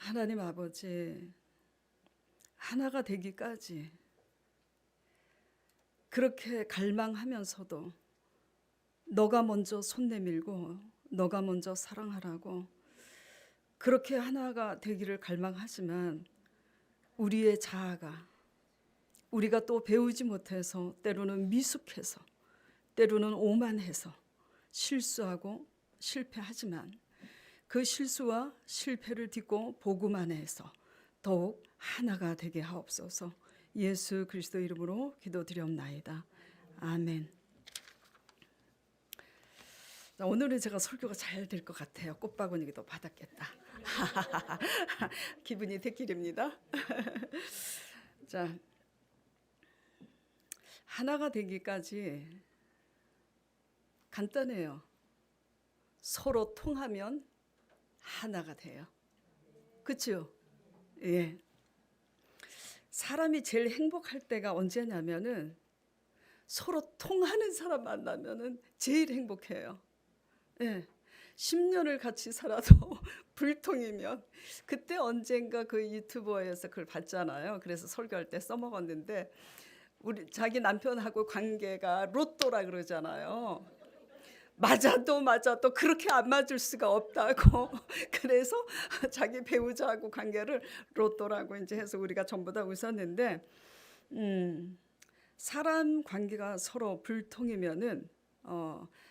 하나님 아버지, 하나가 되기까지 그렇게 갈망하면서도 너가 먼저 손 내밀고 너가 먼저 사랑하라고 그렇게 하나가 되기를 갈망하지만 우리의 자아가 우리가 또 배우지 못해서 때로는 미숙해서 때로는 오만해서 실수하고 실패하지만 그 실수와 실패를 딛고 복음 안에서 더욱 하나가 되게 하옵소서. 예수 그리스도 이름으로 기도드리옵나이다. 아멘. 자, 오늘은 제가 설교가 잘 될 것 같아요. 꽃바구니도 받았겠다. 기분이 대길입니다. 자, 하나가 되기까지 간단해요. 서로 통하면 하나가 돼요. 그렇죠? 예. 사람이 제일 행복할 때가 언제냐면은 서로 통하는 사람 만나면은 제일 행복해요. 예. 10년을 같이 살아도 불통이면 그때 언젠가 그 유튜버에서 그걸 봤잖아요. 그래서 설교할 때 써먹었는데 우리 자기 남편하고 관계가 로또라 그러잖아요. 맞아도 그렇게 안 맞을 수가 없다고. 그래서 자기 배우자하고 관계를 로또라고 이제 해서 우리가 전부 다 웃었는데, 사람 관계가 서로 불통이면은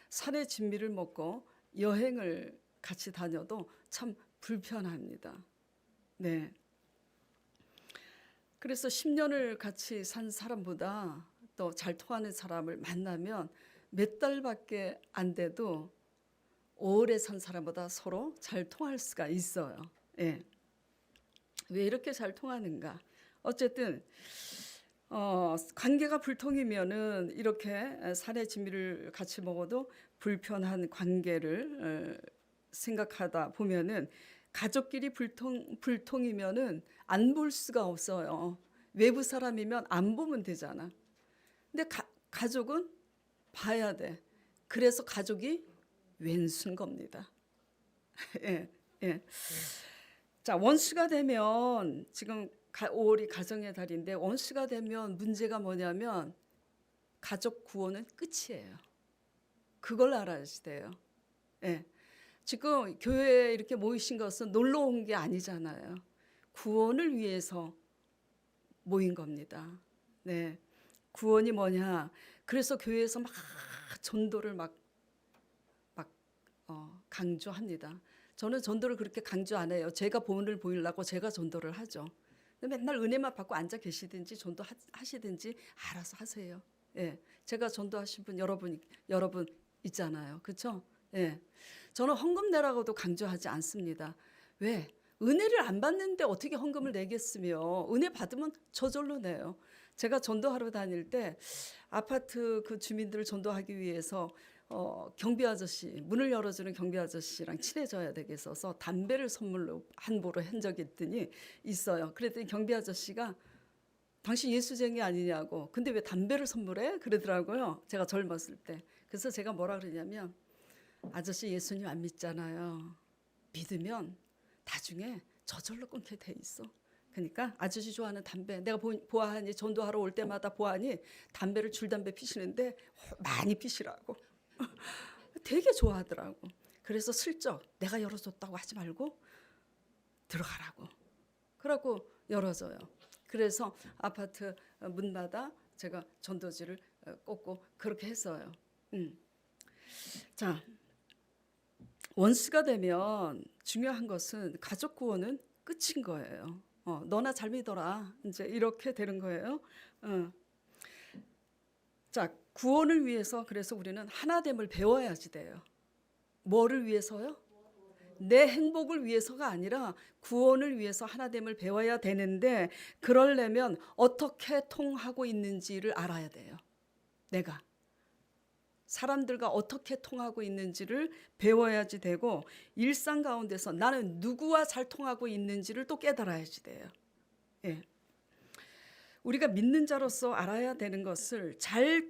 산의 진미를 먹고 여행을 같이 다녀도 참 불편합니다. 네. 그래서 10년을 같이 산 사람보다 또 잘 통하는 사람을 만나면 몇 달밖에 안 돼도 오래 산 사람보다 서로 잘 통할 수가 있어요. 예. 왜 이렇게 잘 통하는가? 어쨌든 관계가 불통이면은 이렇게 산의 진미를 같이 먹어도 불편한 관계를 생각하다 보면은 가족끼리 불통이면은 안 볼 수가 없어요. 외부 사람이면 안 보면 되잖아. 근데 가족은 봐야 돼. 그래서 가족이 왼수인 겁니다. 예, 예. 자, 원수가 되면 지금 5월이 가정의 달인데 원수가 되면 문제가 뭐냐면 가족 구원은 끝이에요. 그걸 알아야 돼요. 예. 지금 교회에 이렇게 모이신 것은 놀러 온 게 아니잖아요. 구원을 위해서 모인 겁니다. 네. 구원이 뭐냐? 그래서 교회에서 막 전도를 막 강조합니다. 저는 전도를 그렇게 강조 안 해요. 제가 본을 보이려고 제가 전도를 하죠. 맨날 은혜만 받고 앉아 계시든지 전도 하시든지 알아서 하세요. 예, 제가 전도하신 분 여러분 있잖아요, 그렇죠? 예, 저는 헌금 내라고도 강조하지 않습니다. 왜? 은혜를 안 받는데 어떻게 헌금을 내겠으며 은혜 받으면 저절로 내요. 제가 전도하러 다닐 때 아파트 그 주민들을 전도하기 위해서 경비 아저씨 문을 열어주는 경비 아저씨랑 친해져야 되겠어서 담배를 선물로 한 보로 한 적이 있어요. 그랬더니 경비 아저씨가 당신 예수쟁이 아니냐고. 근데 왜 담배를 선물해? 그러더라고요. 제가 젊었을 때. 그래서 제가 뭐라 그러냐면 아저씨 예수님 안 믿잖아요. 믿으면 나중에 저절로 끊게 돼 있어. 그러니까 아저씨 좋아하는 담배 내가 보아하니 전도하러 올 때마다 보아하니 담배를 줄담배 피시는데 많이 피시라고. 되게 좋아하더라고. 그래서 슬쩍 내가 열어줬다고 하지 말고 들어가라고. 그러고 열어줘요. 그래서 아파트 문마다 제가 전도지를 꽂고 그렇게 했어요. 자, 원수가 되면 중요한 것은 가족 구원은 끝인 거예요. 너나 잘 믿어라. 이제 이렇게 되는 거예요. 자, 구원을 위해서 그래서 우리는 하나됨을 배워야지 돼요. 뭐를 위해서요? 내 행복을 위해서가 아니라 구원을 위해서 하나됨을 배워야 되는데 그러려면 어떻게 통하고 있는지를 알아야 돼요. 내가 사람들과 어떻게 통하고 있는지를 배워야지 되고 일상 가운데서 나는 누구와 잘 통하고 있는지를 또 깨달아야지 돼요. 예. 우리가 믿는 자로서 알아야 되는 것을 잘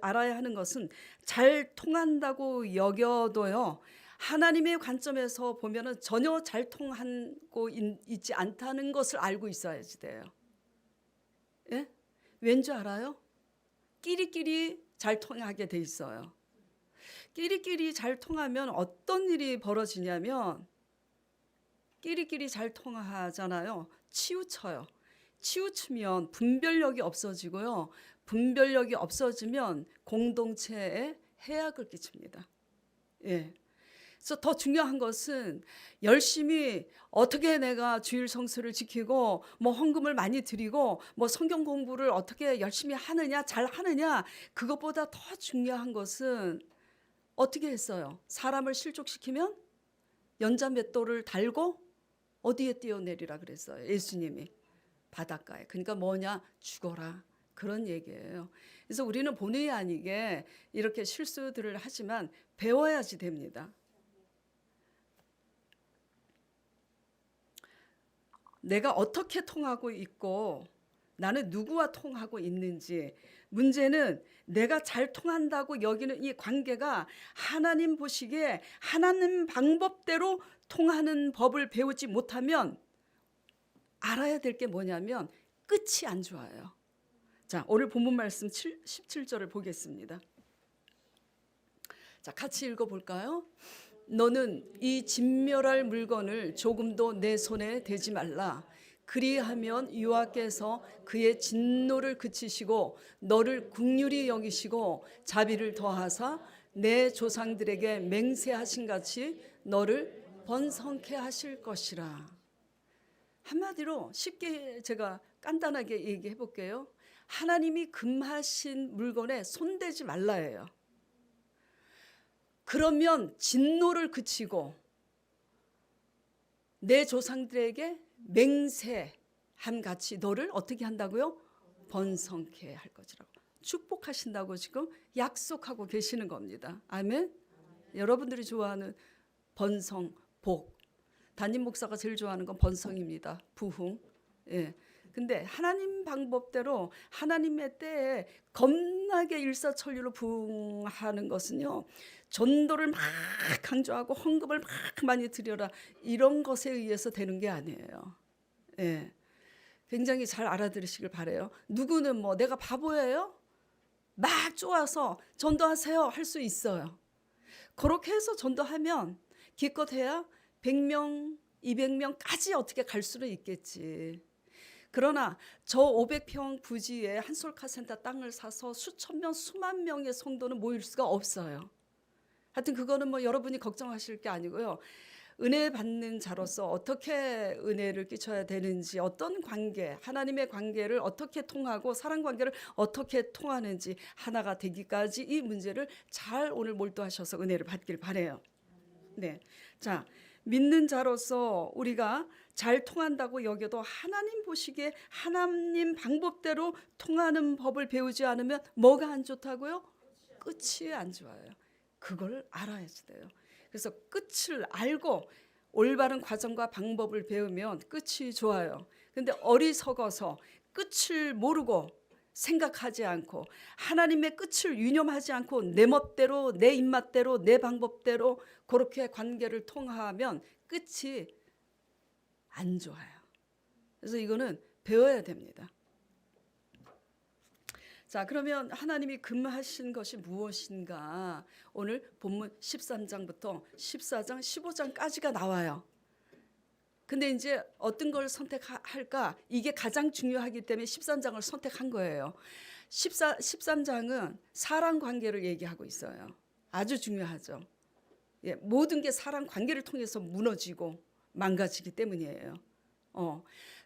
알아야 하는 것은 잘 통한다고 여겨도요 하나님의 관점에서 보면은 전혀 잘 통하고 있지 않다는 것을 알고 있어야지 돼요. 예? 왠 줄 알아요? 끼리끼리 잘 통하게 돼 있어요. 끼리끼리 잘 통하면 어떤 일이 벌어지냐면 끼리끼리 잘 통하잖아요. 치우쳐요. 치우치면 분별력이 없어지고요. 분별력이 없어지면 공동체에 해악을 끼칩니다. 예. 그래서 더 중요한 것은 열심히 어떻게 내가 주일 성수를 지키고 뭐 헌금을 많이 드리고 뭐 성경 공부를 어떻게 열심히 하느냐, 잘 하느냐, 그것보다 더 중요한 것은 어떻게 했어요? 사람을 실족시키면 연자맷돌을 달고 어디에 뛰어내리라 그랬어요? 예수님이 바닷가에. 그러니까 뭐냐? 죽어라. 그런 얘기예요. 그래서 우리는 본의 아니게 이렇게 실수들을 하지만 배워야지 됩니다. 내가 어떻게 통하고 있고 나는 누구와 통하고 있는지, 문제는 내가 잘 통한다고 여기는 이 관계가 하나님 보시기에 하나님 방법대로 통하는 법을 배우지 못하면 알아야 될 게 뭐냐면 끝이 안 좋아요. 자, 오늘 본문 말씀 17절을 보겠습니다. 자, 같이 읽어볼까요? 너는 이 진멸할 물건을 조금도 내 손에 대지 말라. 그리하면 여호와께서 그의 진노를 그치시고 너를 긍휼히 여기시고 자비를 더하사 내 조상들에게 맹세하신 같이 너를 번성케 하실 것이라. 한마디로 쉽게 제가 간단하게 얘기해 볼게요. 하나님이 금하신 물건에 손대지 말라예요. 그러면 진노를 그치고 내 조상들에게 맹세함 같이 너를 어떻게 한다고요? 번성케 할 것이라고. 축복하신다고 지금 약속하고 계시는 겁니다. 아멘. 여러분들이 좋아하는 번성, 복. 담임 목사가 제일 좋아하는 건 번성입니다. 부흥. 예. 근데 하나님 방법대로 하나님의 때에 겁나게 일사천리로 부흥하는 것은요, 전도를 막 강조하고 헌금을 막 많이 드려라 이런 것에 의해서 되는 게 아니에요. 예. 굉장히 잘 알아들으시길 바래요. 누구는 뭐 내가 바보예요? 막 쪼아서 전도하세요 할 수 있어요. 그렇게 해서 전도하면 기껏 해야 100명, 200명까지 어떻게 갈 수는 있겠지. 그러나 저 500평 부지에 한솔카센터 땅을 사서 수천 명, 수만 명의 성도는 모일 수가 없어요. 하여튼 그거는 뭐 여러분이 걱정하실 게 아니고요. 은혜 받는 자로서 어떻게 은혜를 끼쳐야 되는지, 어떤 관계, 하나님의 관계를 어떻게 통하고 사랑 관계를 어떻게 통하는지 하나가 되기까지 이 문제를 잘 오늘 몰두하셔서 은혜를 받길 바라요. 네. 자, 믿는 자로서 우리가 잘 통한다고 여겨도 하나님 보시기에 하나님 방법대로 통하는 법을 배우지 않으면 뭐가 안 좋다고요? 끝이 안 좋아요. 그걸 알아야지 돼요. 그래서 끝을 알고 올바른 과정과 방법을 배우면 끝이 좋아요. 근데 어리석어서 끝을 모르고 생각하지 않고 하나님의 끝을 유념하지 않고 내 멋대로 내 입맛대로 내 방법대로 그렇게 관계를 통하면 끝이 안 좋아요. 그래서 이거는 배워야 됩니다. 자, 그러면 하나님이 금하신 것이 무엇인가? 오늘 본문 13장부터 14장, 15장까지가 나와요. 근데 이제 어떤 걸 선택할까? 이게 가장 중요하기 때문에 13장을 선택한 거예요. 13장은 사람 관계를 얘기하고 있어요. 아주 중요하죠. 예, 모든 게 사람 관계를 통해서 무너지고 망가지기 때문이에요.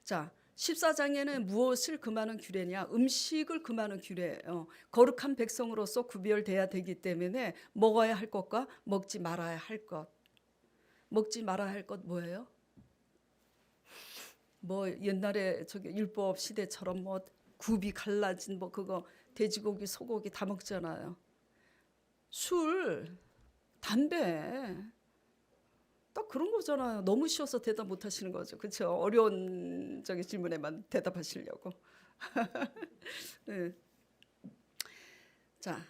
자, 14장에는 무엇을 금하는 규례냐? 음식을 금하는 규례예요. 거룩한 백성으로서 구별돼야 되기 때문에 먹어야 할 것과 먹지 말아야 할 것. 먹지 말아야 할 것 뭐예요? 뭐 옛날에 저기 율법 시대처럼 뭐 굽이 갈라진 뭐 그거 돼지고기, 소고기 다 먹잖아요. 술, 담배. 딱 그런 거잖아요. 너무 쉬워서 대답 못 하시는 거죠. 그렇죠? 어려운 저기 질문에만 대답하시려고. 네. 자,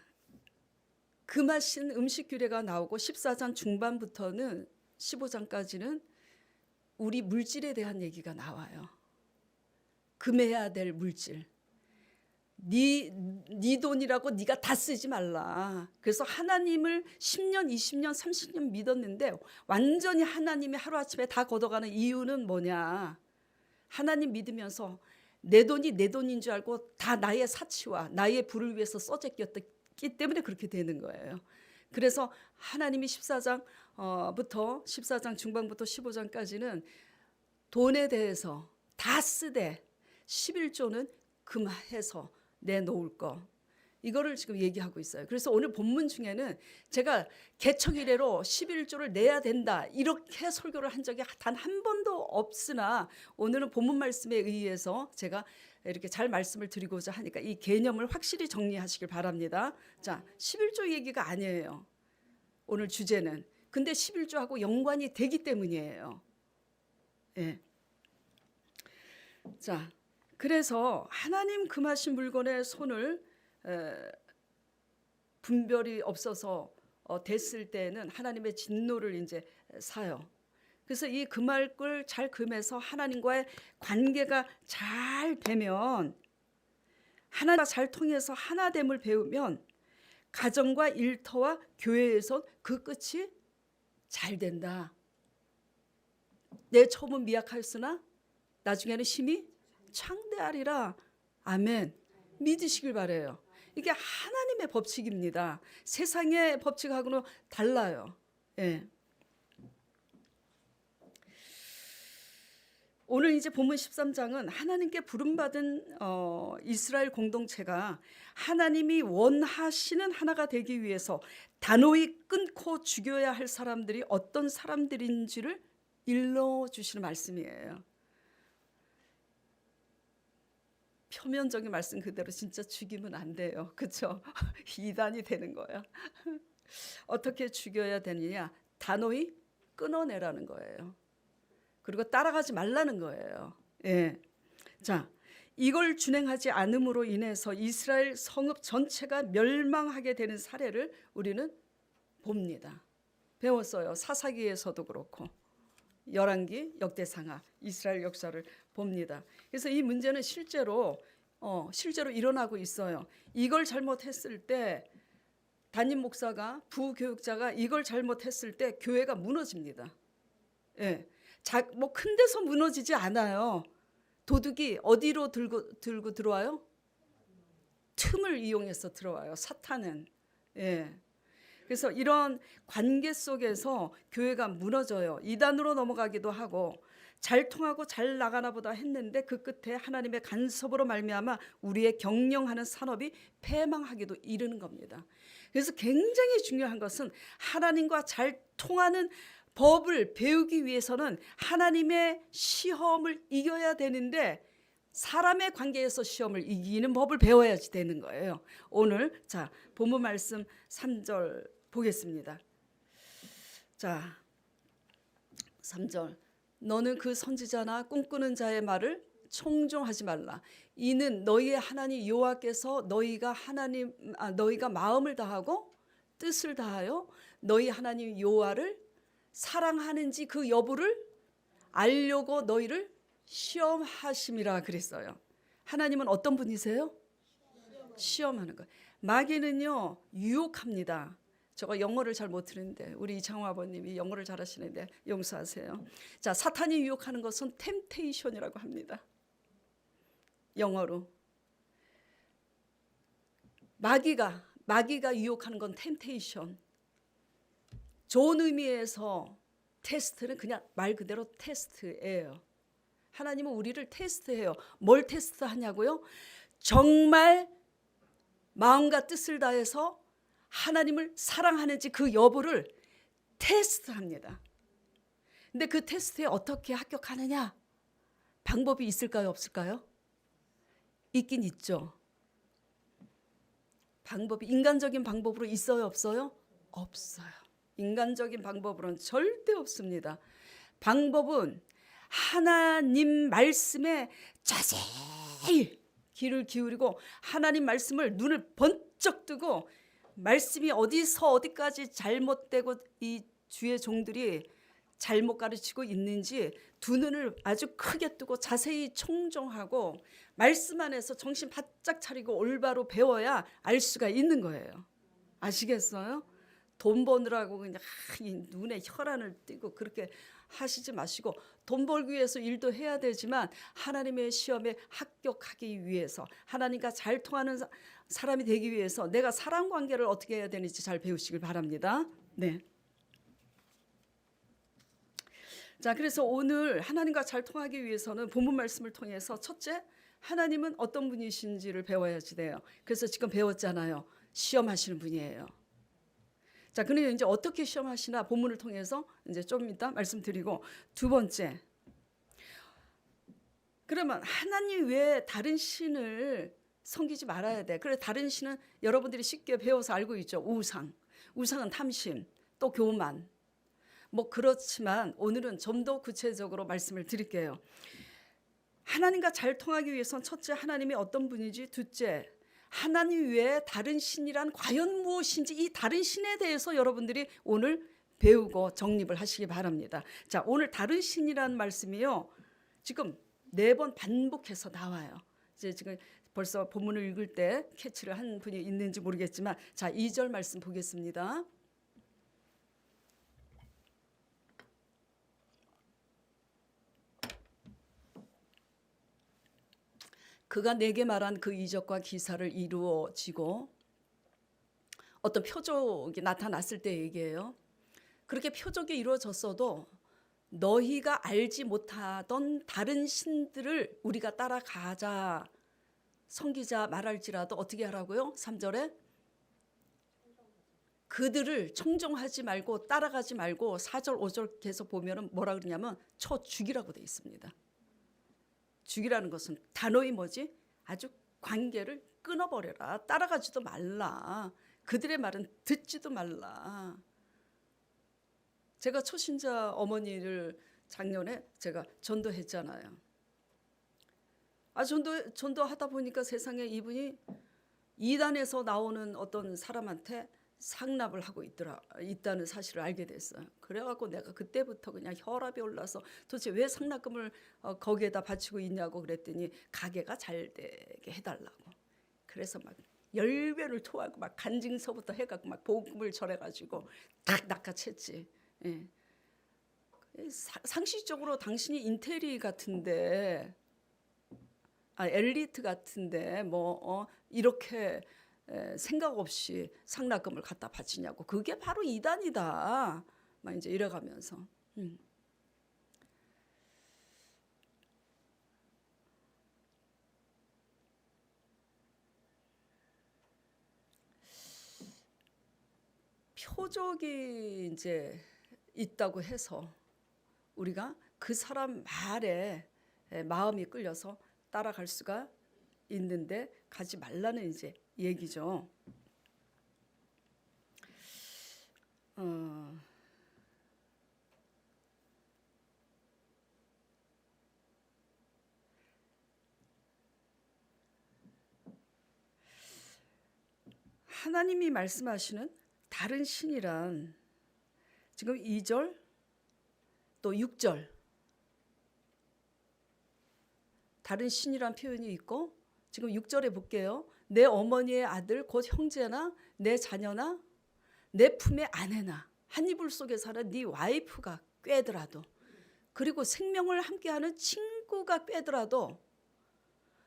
금하신 음식 규례가 나오고 14장 중반부터는 15장까지는 우리 물질에 대한 얘기가 나와요. 금해야 될 물질. 네 돈이라고 네가 다 쓰지 말라. 그래서 하나님을 10년, 20년, 30년 믿었는데 완전히 하나님이 하루아침에 다 걷어가는 이유는 뭐냐. 하나님 믿으면서 내 돈이 내 돈인 줄 알고 다 나의 사치와 나의 부를 위해서 써제꼈기 때문에 그렇게 되는 거예요. 그래서 하나님이 14장 중반부터 15장까지는 돈에 대해서 다 쓰되 11조는 금해서 내놓을 거, 이거를 지금 얘기하고 있어요. 그래서 오늘 본문 중에는 제가 개척 이래로 11조를 내야 된다 이렇게 설교를 한 적이 단 한 번도 없으나 오늘은 본문 말씀에 의해서 제가 이렇게 잘 말씀을 드리고자 하니까 이 개념을 확실히 정리하시길 바랍니다. 자, 11조 얘기가 아니에요, 오늘 주제는. 근데 11조하고 연관이 되기 때문이에요. 예. 자, 그래서 하나님 금하신 물건에 손을 분별이 없어서 됐을 때는 하나님의 진노를 이제 사요. 그래서 이 금할 걸 잘 금해서 하나님과의 관계가 잘 되면, 하나님과 잘 통해서 하나됨을 배우면 가정과 일터와 교회에서 그 끝이 잘 된다. 내 처음은 미약하였으나 나중에는 심히 창대하리라. 아멘. 믿으시길 바래요. 이게 하나님의 법칙입니다. 세상의 법칙하고는 달라요. 예. 오늘 이제 본문 13장은 하나님께 부름받은 이스라엘 공동체가 하나님이 원하시는 하나가 되기 위해서 단호히 끊고 죽여야 할 사람들이 어떤 사람들인지를 일러주시는 말씀이에요. 표면적인 말씀 그대로 진짜 죽이면 안 돼요. 그렇죠? 이단이 되는 거야. 어떻게 죽여야 되느냐? 단호히 끊어내라는 거예요. 그리고 따라가지 말라는 거예요. 예. 자, 이걸 준행하지 않음으로 인해서 이스라엘 성읍 전체가 멸망하게 되는 사례를 우리는 봅니다. 배웠어요. 사사기에서도 그렇고 열왕기, 역대상하, 이스라엘 역사를 봅니다. 그래서 이 문제는 실제로 일어나고 있어요. 이걸 잘못했을 때 담임 목사가, 부교육자가 이걸 잘못했을 때 교회가 무너집니다. 예. 뭐 큰 데서 무너지지 않아요. 도둑이 어디로 들고 들어와요? 틈을 이용해서 들어와요, 사탄은. 예. 그래서 이런 관계 속에서 교회가 무너져요. 이단으로 넘어가기도 하고 잘 통하고 잘 나가나 보다 했는데 그 끝에 하나님의 간섭으로 말미암아 우리의 경영하는 산업이 패망하기도 이르는 겁니다. 그래서 굉장히 중요한 것은 하나님과 잘 통하는 법을 배우기 위해서는 하나님의 시험을 이겨야 되는데 사람의 관계에서 시험을 이기는 법을 배워야지 되는 거예요. 오늘 자, 본문 말씀 3절 보겠습니다. 자, 3절. 너는 그 선지자나 꿈꾸는 자의 말을 청종하지 말라. 이는 너희의 하나님 여호와께서 너희가 마음을 다하고 뜻을 다하여 너희 하나님 여호와를 사랑하는지 그 여부를 알려고 너희를 시험하심이라 그랬어요. 하나님은 어떤 분이세요? 시험하는 거예요. 마귀는요, 유혹합니다. 제가 영어를 잘 못 들는데 우리 이창호 아버님이 영어를 잘하시는데 용서하세요. 자, 사탄이 유혹하는 것은 템테이션이라고 합니다. 영어로. 마귀가 유혹하는 건 템테이션. 좋은 의미에서 테스트는 그냥 말 그대로 테스트예요. 하나님은 우리를 테스트해요. 뭘 테스트하냐고요? 정말 마음과 뜻을 다해서 하나님을 사랑하는지 그 여부를 테스트합니다. 근데 그 테스트에 어떻게 합격하느냐? 방법이 있을까요? 없을까요? 있긴 있죠. 방법이 인간적인 방법으로 있어요? 없어요? 없어요. 인간적인 방법으로는 절대 없습니다. 방법은 하나님 말씀에 자세히 귀를 기울이고 하나님 말씀을 눈을 번쩍 뜨고 말씀이 어디서 어디까지 잘못되고 이 주의 종들이 잘못 가르치고 있는지 두 눈을 아주 크게 뜨고 자세히 청종하고 말씀 안에서 정신 바짝 차리고 올바로 배워야 알 수가 있는 거예요. 아시겠어요? 돈 버느라고 그냥 이 눈에 혈안을 띠고 그렇게 하시지 마시고, 돈 벌기 위해서 일도 해야 되지만 하나님의 시험에 합격하기 위해서, 하나님과 잘 통하는 사람이 되기 위해서 내가 사람 관계를 어떻게 해야 되는지 잘 배우시길 바랍니다. 네. 자, 그래서 오늘 하나님과 잘 통하기 위해서는 본문 말씀을 통해서 첫째, 하나님은 어떤 분이신지를 배워야지 돼요. 그래서 지금 배웠잖아요. 시험하시는 분이에요. 자, 그러면 이제 어떻게 시험하시나 본문을 통해서 이제 좀 이따 말씀드리고, 두 번째, 그러면 하나님 외에 다른 신을 섬기지 말아야 돼. 그래, 다른 신은 여러분들이 쉽게 배워서 알고 있죠. 우상은 탐심, 또 교만. 뭐 그렇지만 오늘은 좀 더 구체적으로 말씀을 드릴게요. 하나님과 잘 통하기 위해서는 첫째, 하나님이 어떤 분인지, 둘째, 하나님 외에 다른 신이란 과연 무엇인지, 이 다른 신에 대해서 여러분들이 오늘 배우고 정립을 하시기 바랍니다. 자, 오늘 다른 신이란 말씀이요, 지금 4번 반복해서 나와요. 이제 지금 벌써 본문을 읽을 때 캐치를 한 분이 있는지 모르겠지만, 자, 2절 말씀 보겠습니다. 그가 내게 말한 그 이적과 기사를 이루어지고, 어떤 표적이 나타났을 때 얘기해요. 그렇게 표적이 이루어졌어도 너희가 알지 못하던 다른 신들을 우리가 따라가자, 섬기자 말할지라도 어떻게 하라고요? 3절에 그들을 청종하지 말고 따라가지 말고, 4절 5절 계속 보면 뭐라 그러냐면 쳐 죽이라고 돼 있습니다. 죽이라는 것은 단어이 뭐지? 아주 관계를 끊어버려라. 따라가지도 말라. 그들의 말은 듣지도 말라. 제가 초신자 어머니를 작년에 제가 전도했잖아요. 전도하다 보니까 세상에 이분이 이단에서 나오는 어떤 사람한테 상납을 하고 있다는 사실을 알게 됐어요. 그래갖고 내가 그때부터 그냥 혈압이 올라서 도대체 왜 상납금을 거기에다 바치고 있냐고 그랬더니 가게가 잘 되게 해달라고. 그래서 막 열변을 토하고 막 간증서부터 해갖고 막 복음을 전해가지고 딱 낚아챘지. 예. 상식적으로 당신이 인테리 같은데, 엘리트 같은데 이렇게 생각 없이 상납금을 갖다 바치냐고. 그게 바로 이단이다. 막 이제 이래가면서. 표적이 이제 있다고 해서 우리가 그 사람 말에 마음이 끌려서 따라갈 수가 있는데 가지 말라는 이제 얘기죠. 하나님이 말씀하시는 다른 신이란 지금 2절 또 6절 다른 신이란 표현이 있고, 지금 6절에 볼게요. 내 어머니의 아들 곧 형제나 내 자녀나 내 품의 아내나 한 이불 속에 사는 네 와이프가 꿰더라도, 그리고 생명을 함께하는 친구가 꿰더라도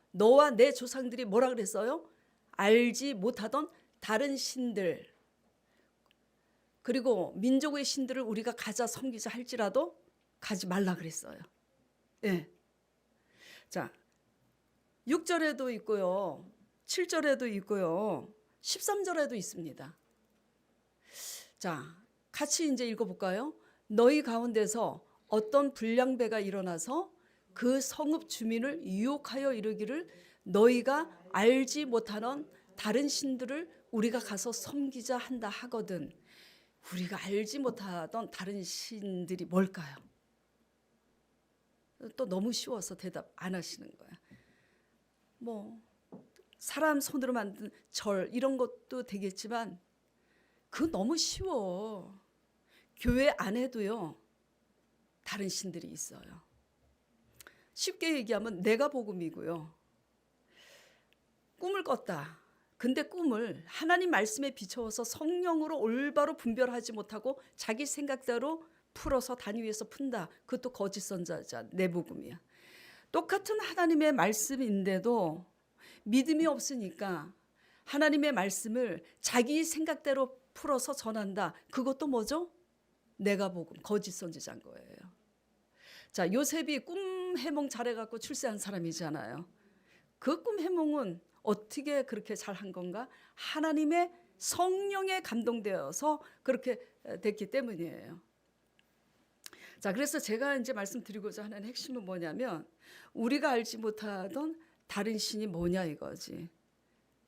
너와 내 조상들이 뭐라 그랬어요? 알지 못하던 다른 신들, 그리고 민족의 신들을 우리가 가자 섬기자 할지라도 가지 말라 그랬어요. 예. 자, 6절에도 있고요, 7절에도 있고요, 13절에도 있습니다. 자, 같이 이제 읽어볼까요? 너희 가운데서 어떤 불량배가 일어나서 그 성읍 주민을 유혹하여 이르기를 너희가 알지 못하는 다른 신들을 우리가 가서 섬기자 한다 하거든. 우리가 알지 못하던 다른 신들이 뭘까요? 또 너무 쉬워서 대답 안 하시는 거야. 뭐 사람 손으로 만든 절 이런 것도 되겠지만 그거 너무 쉬워. 교회 안에도요, 다른 신들이 있어요. 쉽게 얘기하면 내가 복음이고요. 꿈을 꿨다. 근데 꿈을 하나님 말씀에 비춰서 성령으로 올바로 분별하지 못하고 자기 생각대로 풀어서 단위 위에서 푼다. 그것도 거짓 선자자, 내 복음이야. 똑같은 하나님의 말씀인데도 믿음이 없으니까 하나님의 말씀을 자기 생각대로 풀어서 전한다. 그것도 뭐죠? 내가 복음, 거짓 선지자인 거예요. 자, 요셉이 꿈 해몽 잘해갖고 출세한 사람이잖아요. 그 꿈 해몽은 어떻게 그렇게 잘한 건가? 하나님의 성령에 감동되어서 그렇게 됐기 때문이에요. 자, 그래서 제가 이제 말씀드리고자 하는 핵심은 뭐냐면 우리가 알지 못하던 다른 신이 뭐냐 이거지.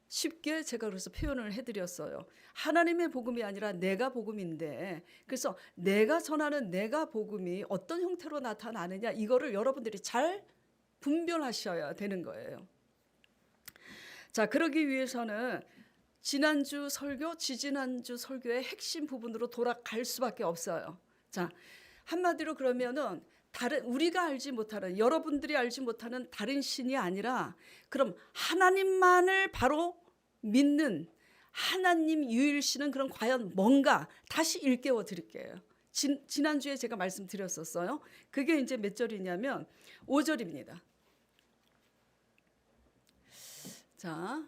쉽게 제가 그래서 표현을 해드렸어요. 하나님의 복음이 아니라 내가 복음인데, 그래서 내가 전하는 내가 복음이 어떤 형태로 나타나느냐 이거를 여러분들이 잘 분별하셔야 되는 거예요. 자, 그러기 위해서는 지난주 설교, 지지난주 설교의 핵심 부분으로 돌아갈 수밖에 없어요. 자, 한마디로 그러면은 우리가 알지 못하는, 여러분들이 알지 못하는 다른 신이 아니라 그럼 하나님만을 바로 믿는 하나님 유일신은 그럼 과연 뭔가 다시 일깨워 드릴게요. 지난주에 제가 말씀드렸었어요. 그게 이제 몇 절이냐면 5절입니다. 자,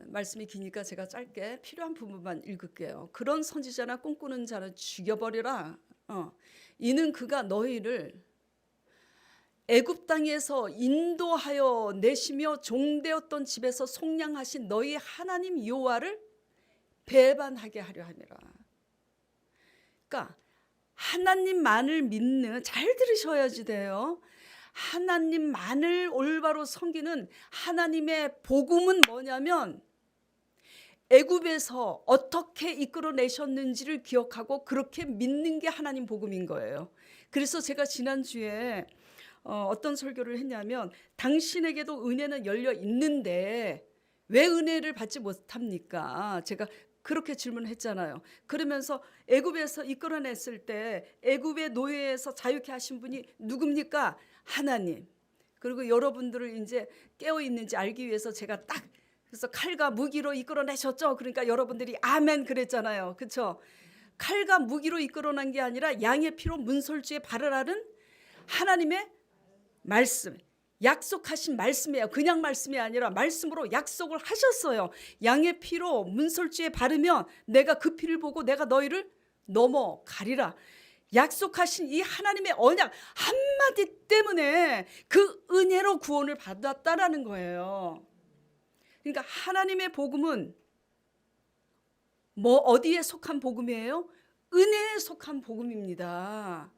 말씀이 기니까 제가 짧게 필요한 부분만 읽을게요. 그런 선지자나 꿈꾸는 자는 죽여버리라. 이는 그가 너희를 애굽 땅에서 인도하여 내시며 종되었던 집에서 속량하신 너희 하나님 여호와를 배반하게 하려 함이라. 그러니까 하나님만을 믿는, 잘 들으셔야지 돼요. 하나님만을 올바로 섬기는 하나님의 복음은 뭐냐면 애굽에서 어떻게 이끌어내셨는지를 기억하고 그렇게 믿는 게 하나님 복음인 거예요. 그래서 제가 지난주에 어떤 설교를 했냐면 당신에게도 은혜는 열려 있는데 왜 은혜를 받지 못합니까? 제가 그렇게 질문했잖아요. 그러면서 애굽에서 이끌어냈을 때 애굽의 노예에서 자유케 하신 분이 누굽니까? 하나님. 그리고 여러분들을 이제 깨어 있는지 알기 위해서 제가 딱 그래서 칼과 무기로 이끌어내셨죠. 그러니까 여러분들이 아멘 그랬잖아요. 그렇죠? 칼과 무기로 이끌어낸 게 아니라 양의 피로 문설주에 발을 하는 하나님의 말씀, 약속하신 말씀이에요. 그냥 말씀이 아니라 말씀으로 약속을 하셨어요. 양의 피로 문설주에 바르면 내가 그 피를 보고 내가 너희를 넘어가리라. 약속하신 이 하나님의 언약 한마디 때문에 그 은혜로 구원을 받았다라는 거예요. 그러니까 하나님의 복음은 뭐 어디에 속한 복음이에요? 은혜에 속한 복음입니다.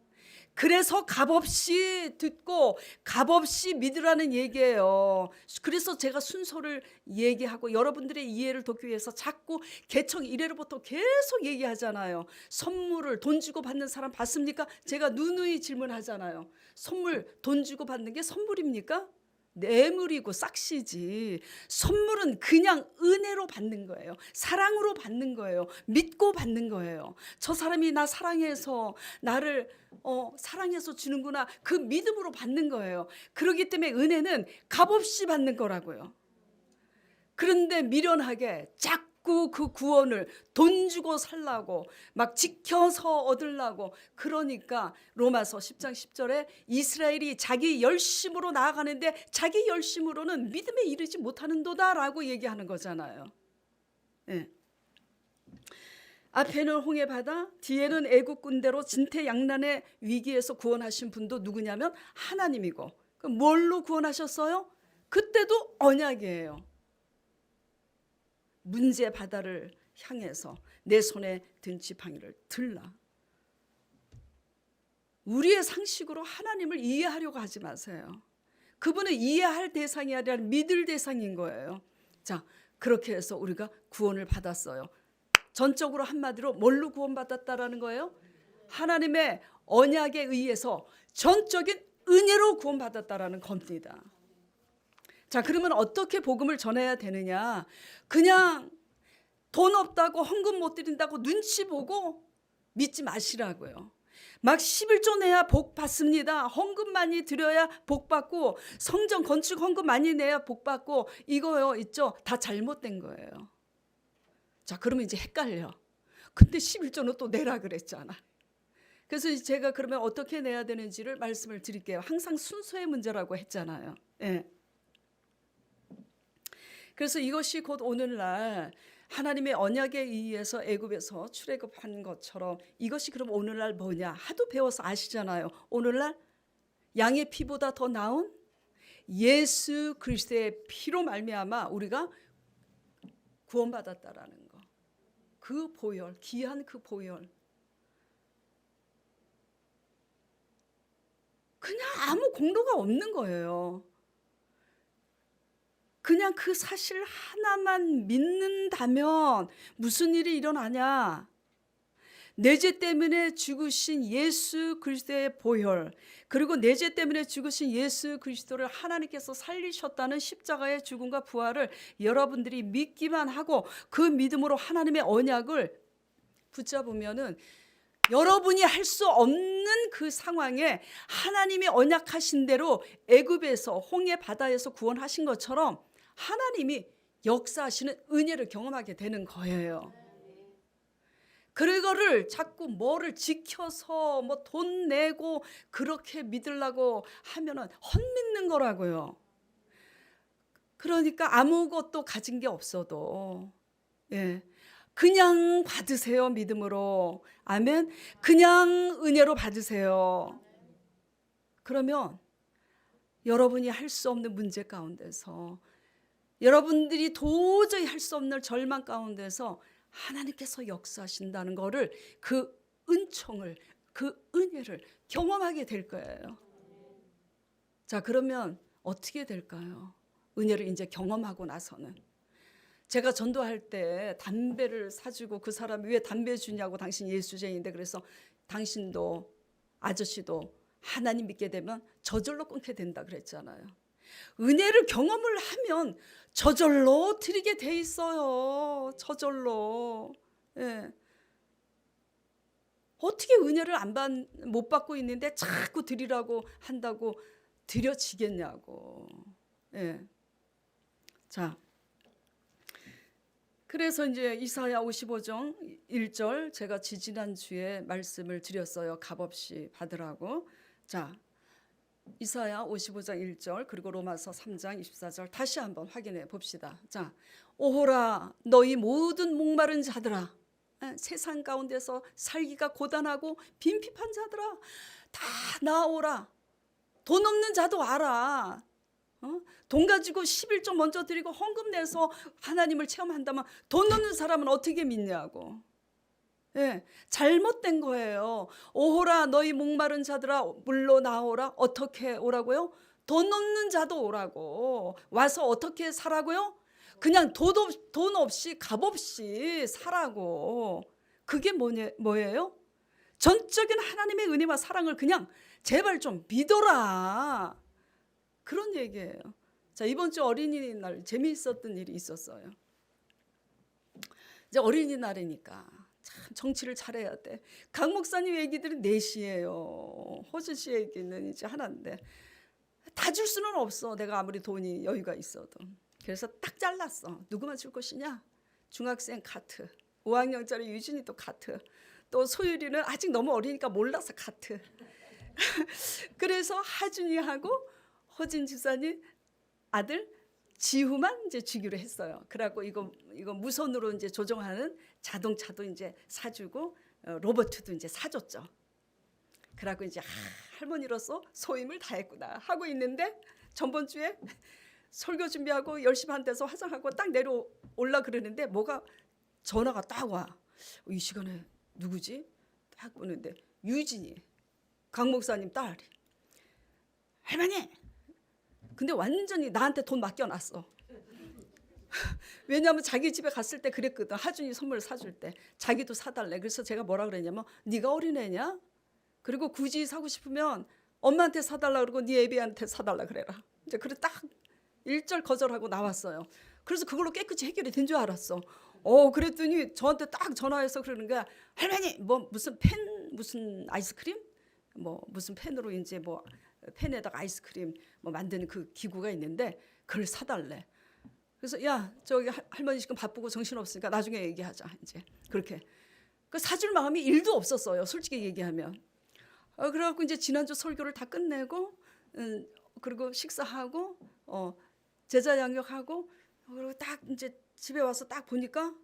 그래서 값없이 듣고 값없이 믿으라는 얘기예요. 그래서 제가 순서를 얘기하고 여러분들의 이해를 돕기 위해서 자꾸 개청 1회로부터 계속 얘기하잖아요. 선물을 돈 주고 받는 사람 봤습니까? 제가 누누이 질문하잖아요. 선물 돈 주고 받는 게 선물입니까? 뇌물이고 싹시지. 선물은 그냥 은혜로 받는 거예요. 사랑으로 받는 거예요. 믿고 받는 거예요. 저 사람이 나 사랑해서 나를 사랑해서 주는구나. 그 믿음으로 받는 거예요. 그렇기 때문에 은혜는 값없이 받는 거라고요. 그런데 미련하게 자꾸 그 구원을 돈 주고 살라고 막 지켜서 얻으려고 그러니까 로마서 10장 10절에 이스라엘이 자기 열심으로 나아가는데 자기 열심으로는 믿음에 이르지 못하는도다라고 얘기하는 거잖아요. 네. 앞에는 홍해 바다, 뒤에는 애국 군대로 진퇴양난의 위기에서 구원하신 분도 누구냐면 하나님이고, 그럼 뭘로 구원하셨어요? 그때도 언약이에요. 문제 바다를 향해서 내 손에 든 지팡이를 들라. 우리의 상식으로 하나님을 이해하려고 하지 마세요. 그분은 이해할 대상이 아니라 믿을 대상인 거예요. 자, 그렇게 해서 우리가 구원을 받았어요. 전적으로 한마디로 뭘로 구원받았다라는 거예요? 하나님의 언약에 의해서 전적인 은혜로 구원받았다라는 겁니다. 자, 그러면 어떻게 복음을 전해야 되느냐? 그냥 돈 없다고 헌금 못 드린다고 눈치 보고 믿지 마시라고요. 막 11조 내야 복 받습니다. 헌금 많이 드려야 복 받고 성전 건축 헌금 많이 내야 복 받고 이거요 있죠. 다 잘못된 거예요. 자, 그러면 이제 헷갈려. 근데 11조는 또 내라 그랬잖아. 그래서 제가 그러면 어떻게 내야 되는지를 말씀을 드릴게요. 항상 순서의 문제라고 했잖아요. 예. 그래서 이것이 곧 오늘날 하나님의 언약에 의해서 애굽에서 출애굽한 것처럼 이것이 그럼 오늘날 뭐냐? 하도 배워서 아시잖아요. 오늘날 양의 피보다 더 나은 예수 그리스도의 피로 말미암아 우리가 구원받았다라는 거. 그 보혈, 귀한 그 보혈. 그냥 아무 공로가 없는 거예요. 그냥 그 사실 하나만 믿는다면 무슨 일이 일어나냐? 내 죄 때문에 죽으신 예수 그리스도의 보혈, 그리고 내 죄 때문에 죽으신 예수 그리스도를 하나님께서 살리셨다는 십자가의 죽음과 부활을 여러분들이 믿기만 하고 그 믿음으로 하나님의 언약을 붙잡으면은 여러분이 할 수 없는 그 상황에 하나님이 언약하신 대로 애굽에서 홍해 바다에서 구원하신 것처럼 하나님이 역사하시는 은혜를 경험하게 되는 거예요. 그거를 자꾸 뭐를 지켜서 뭐 돈 내고 그렇게 믿으려고 하면은 헛믿는 거라고요. 그러니까 아무것도 가진 게 없어도 그냥 받으세요. 믿음으로. 아멘. 그냥 은혜로 받으세요. 그러면 여러분이 할 수 없는 문제 가운데서, 여러분들이 도저히 할 수 없는 절망 가운데서 하나님께서 역사하신다는 거를, 그 은총을, 그 은혜를 경험하게 될 거예요. 자, 그러면 어떻게 될까요? 은혜를 이제 경험하고 나서는. 제가 전도할 때 담배를 사주고 그 사람이 왜 담배 주냐고, 당신 예수쟁인데, 그래서 당신도 아저씨도 하나님 믿게 되면 저절로 끊게 된다 그랬잖아요. 은혜를 경험을 하면 저절로 드리게 돼 있어요. 저절로. 어떻게 은혜를 못 받고 있는데 자꾸 드리라고 한다고 드려지겠냐고. 자, 그래서 이제 이사야 55장 1절 제가 지지난주에 말씀을 드렸어요. 값없이 받으라고. 자, 이사야 55장 1절 그리고 로마서 3장 24절 다시 한번 확인해 봅시다. 자, 오호라 너희 모든 목마른 자들아, 세상 가운데서 살기가 고단하고 빈핍한 자들아, 다 나오라. 돈 없는 자도 와라. 돈 가지고 11조 먼저 드리고 헌금 내서 하나님을 체험한다면 돈 없는 사람은 어떻게 믿냐고. 잘못된 거예요. 오호라 너희 목마른 자들아 물로 나오라. 어떻게 오라고요? 돈 없는 자도 오라고. 와서 어떻게 사라고요? 그냥 돈 없이 값없이 사라고. 그게 뭐예요? 전적인 하나님의 은혜와 사랑을 그냥 제발 좀 믿어라. 그런 얘기예요. 자, 이번 주 어린이날 재미있었던 일이 있었어요. 이제 어린이날이니까 참 정치를 잘해야 돼. 강 목사님 얘기들은 넷이에요. 호주 씨 얘기는 이제 하나인데 다 줄 수는 없어. 내가 아무리 돈이 여유가 있어도. 그래서 딱 잘랐어. 누구만 줄 것이냐? 중학생 카트, 5학년짜리 유진이도 카트, 또 소율이는 아직 너무 어리니까 몰라서 카트. 그래서 하준이하고 호진 집사님 아들 지후만 이제 주기로 했어요. 그래갖고 이거 무선으로 이제 조종하는 자동차도 이제 사주고 로버트도 이제 사줬죠. 그래갖고 이제 할머니로서 소임을 다했구나 하고 있는데 전번 주에 설교 준비하고 10시 반 돼서 화장하고 딱 내려올라 그러는데 뭐가 전화가 딱 와. 이 시간에 누구지? 딱 보는데 유진이, 강 목사님 딸이. 할머니! 근데 완전히 나한테 돈 맡겨놨어. 왜냐하면 자기 집에 갔을 때 그랬거든. 하준이 선물 사줄 때 자기도 사달래. 그래서 제가 뭐라 그랬냐면 네가 어린애냐? 그리고 굳이 사고 싶으면 엄마한테 사달라 그러고 네 애비한테 사달라 그래라. 이제 그래 딱 1절 거절하고 나왔어요. 그래서 그걸로 깨끗이 해결이 된 줄 알았어. 그랬더니 저한테 딱 전화해서 그러는 거야. 할머니 뭐 무슨 펜 무슨 아이스크림 뭐 무슨 펜으로 이제 뭐 펜에다가 아이스크림 뭐 만드는 그 기구가 있는데 그걸 사달래. 그래서 야 저기 할머니 지금 바쁘고 정신 없으니까 나중에 얘기하자 이제 그렇게. 그 사줄 마음이 1도 없었어요. 솔직히 얘기하면. 그래갖고 이제 지난주 설교를 다 끝내고 그리고 식사하고 제자 양육하고 그리고 딱 이제 집에 와서 딱 보니까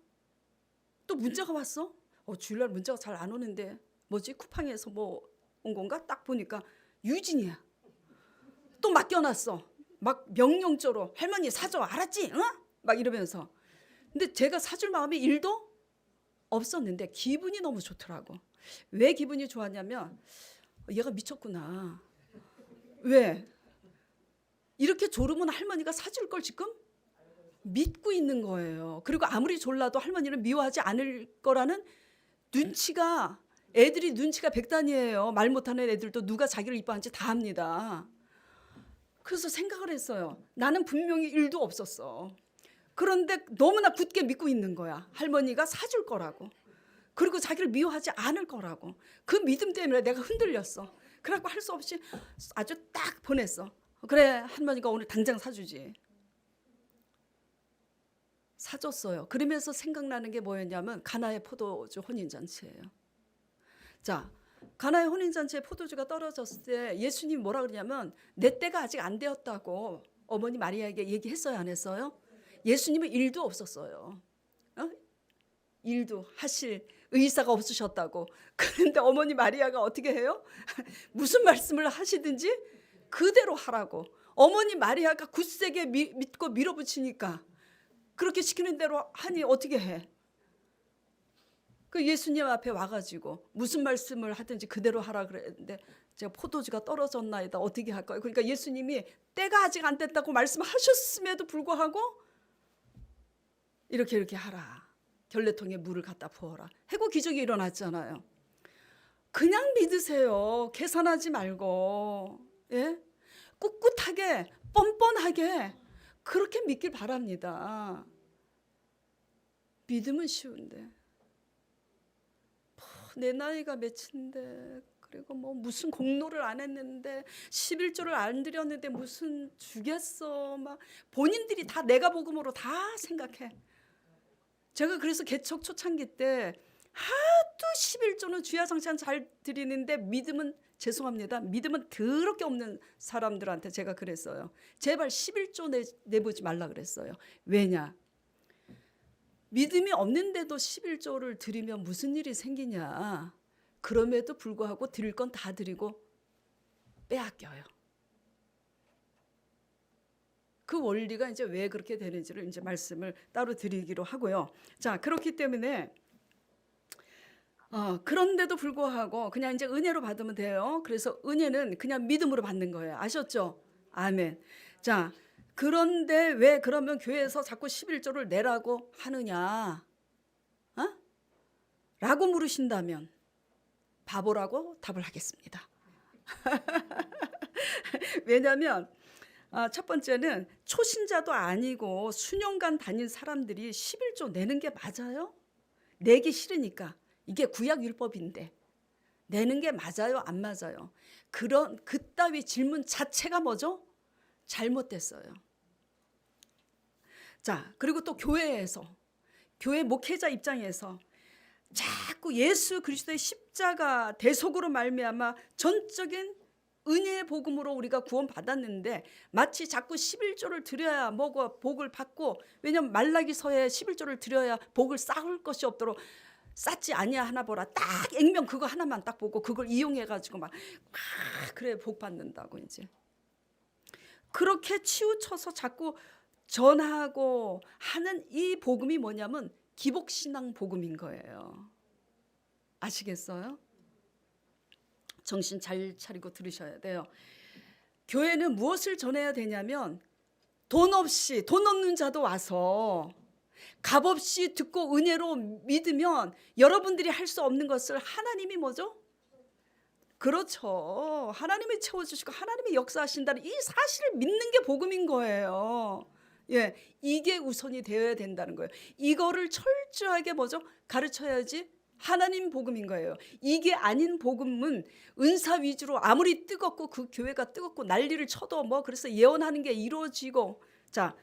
또 문자가 왔어. 주일날 문자가 잘 안 오는데 뭐지 쿠팡에서 뭐 온 건가? 딱 보니까 유진이야. 또 맡겨놨어. 막 명령조로 할머니 사줘 알았지? 응? 막 이러면서. 근데 제가 사줄 마음이 1도 없었는데 기분이 너무 좋더라고. 왜 기분이 좋았냐면 얘가 미쳤구나. 왜? 이렇게 졸으면 할머니가 사줄 걸 지금 믿고 있는 거예요. 그리고 아무리 졸라도 할머니를 미워하지 않을 거라는 눈치가 애들이 눈치가 백단이에요. 말 못하는 애들도 누가 자기를 이뻐하는지 다 압니다. 그래서 생각을 했어요. 나는 분명히 1도 없었어. 그런데 너무나 굳게 믿고 있는 거야. 할머니가 사줄 거라고. 그리고 자기를 미워하지 않을 거라고. 그 믿음 때문에 내가 흔들렸어. 그래갖고 할 수 없이 아주 딱 보냈어. 그래 할머니가 오늘 당장 사주지. 사줬어요. 그러면서 생각나는 게 뭐였냐면 가나의 포도주 혼인잔치예요. 자, 가나의 혼인잔치에 포도주가 떨어졌을 때 예수님이 뭐라 그러냐면 내 때가 아직 안 되었다고 어머니 마리아에게 얘기했어요 안 했어요? 예수님은 1도 없었어요. 1도 하실 의사가 없으셨다고. 그런데 어머니 마리아가 어떻게 해요? 무슨 말씀을 하시든지 그대로 하라고. 어머니 마리아가 굳세게 믿고 밀어붙이니까 그렇게 시키는 대로 하니 어떻게 해? 그 예수님 앞에 와가지고 무슨 말씀을 하든지 그대로 하라 그랬는데 제가 포도주가 떨어졌나이다 어떻게 할까요? 그러니까 예수님이 때가 아직 안 됐다고 말씀하셨음에도 불구하고 이렇게 하라. 결례통에 물을 갖다 부어라. 해고 기적이 일어났잖아요. 그냥 믿으세요. 계산하지 말고. 예? 꿋꿋하게 뻔뻔하게 그렇게 믿길 바랍니다. 믿음은 쉬운데 내 나이가 몇인데 그리고 뭐 무슨 공로를 안 했는데 11조를 안 드렸는데 무슨 주겠어 막 본인들이 다 내가 복음으로 다 생각해. 제가 그래서 개척 초창기 때 하도 11조는 주야장찬 잘 드리는데 믿음은 죄송합니다. 믿음은 더럽게 없는 사람들한테 제가 그랬어요. 제발 11조 내보지 말라 그랬어요. 왜냐? 믿음이 없는데도 11조를 드리면 무슨 일이 생기냐. 그럼에도 불구하고 드릴 건 다 드리고 빼앗겨요. 그 원리가 이제 왜 그렇게 되는지를 이제 말씀을 따로 드리기로 하고요. 자, 그렇기 때문에 그런데도 불구하고 그냥 이제 은혜로 받으면 돼요. 그래서 은혜는 그냥 믿음으로 받는 거예요. 아셨죠? 아멘. 자, 그런데 왜 그러면 교회에서 자꾸 11조를 내라고 하느냐? 라고 물으신다면 바보라고 답을 하겠습니다. 왜냐하면 첫 번째는 초신자도 아니고 수년간 다닌 사람들이 11조 내는 게 맞아요? 내기 싫으니까. 이게 구약 율법인데 내는 게 맞아요? 안 맞아요? 그따위 질문 자체가 뭐죠? 잘못됐어요. 자, 그리고 또 교회에서 교회 목회자 입장에서 자꾸 예수 그리스도의 십자가 대속으로 말미암아 전적인 은혜의 복음으로 우리가 구원받았는데 마치 자꾸 11조를 드려야 뭐고 복을 받고 왜냐하면 말라기서에 11조를 드려야 복을 쌓을 것이 없도록 쌓지 아니하나 보라. 딱 액면 그거 하나만 딱 보고 그걸 이용해가지고 막 그래 복 받는다고 이제 그렇게 치우쳐서 자꾸 전하고 하는 이 복음이 뭐냐면 기복신앙 복음인 거예요. 아시겠어요? 정신 잘 차리고 들으셔야 돼요. 교회는 무엇을 전해야 되냐면 돈 없는 자도 와서 값없이 듣고 은혜로 믿으면 여러분들이 할 수 없는 것을 하나님이 뭐죠? 그렇죠. 하나님이 채워주시고 하나님이 역사하신다는 이 사실을 믿는 게 복음인 거예요. 예, 이게 우선이 되어야 된다는 거예요. 이거를 철저하게 뭐죠? 가르쳐야지 하나님 복음인 거예요. 이게 아닌 복음은 은사 위주로 아무리 뜨겁고 그 교회가 뜨겁고 난리를 쳐도 뭐 그래서 예언하는 게 이루어지고 자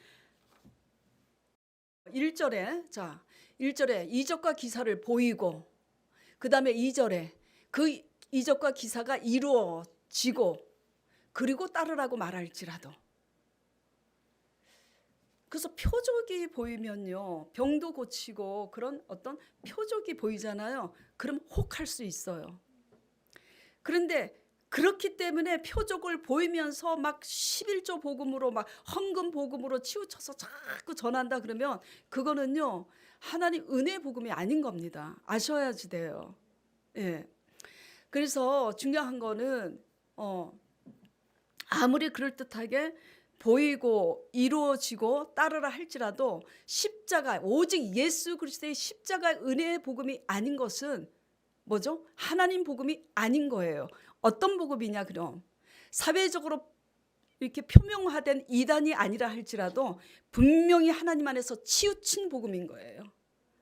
1절에 이적과 기사를 보이고 그다음에 2절에 그 이적과 기사가 이루어지고 그리고 따르라고 말할지라도 그래서 표적이 보이면요 병도 고치고 그런 어떤 표적이 보이잖아요. 그럼 혹할 수 있어요. 그런데 그렇기 때문에 표적을 보이면서 막 11조 복음으로 막 헌금 복음으로 치우쳐서 자꾸 전한다 그러면 그거는요 하나님 은혜 복음이 아닌 겁니다. 아셔야지 돼요. 예. 그래서 중요한 거는 아무리 그럴듯하게 보이고 이루어지고 따르라 할지라도 십자가 오직 예수 그리스도의 십자가 은혜의 복음이 아닌 것은 뭐죠? 하나님 복음이 아닌 거예요. 어떤 복음이냐 그럼 사회적으로 이렇게 표명화된 이단이 아니라 할지라도 분명히 하나님 안에서 치우친 복음인 거예요.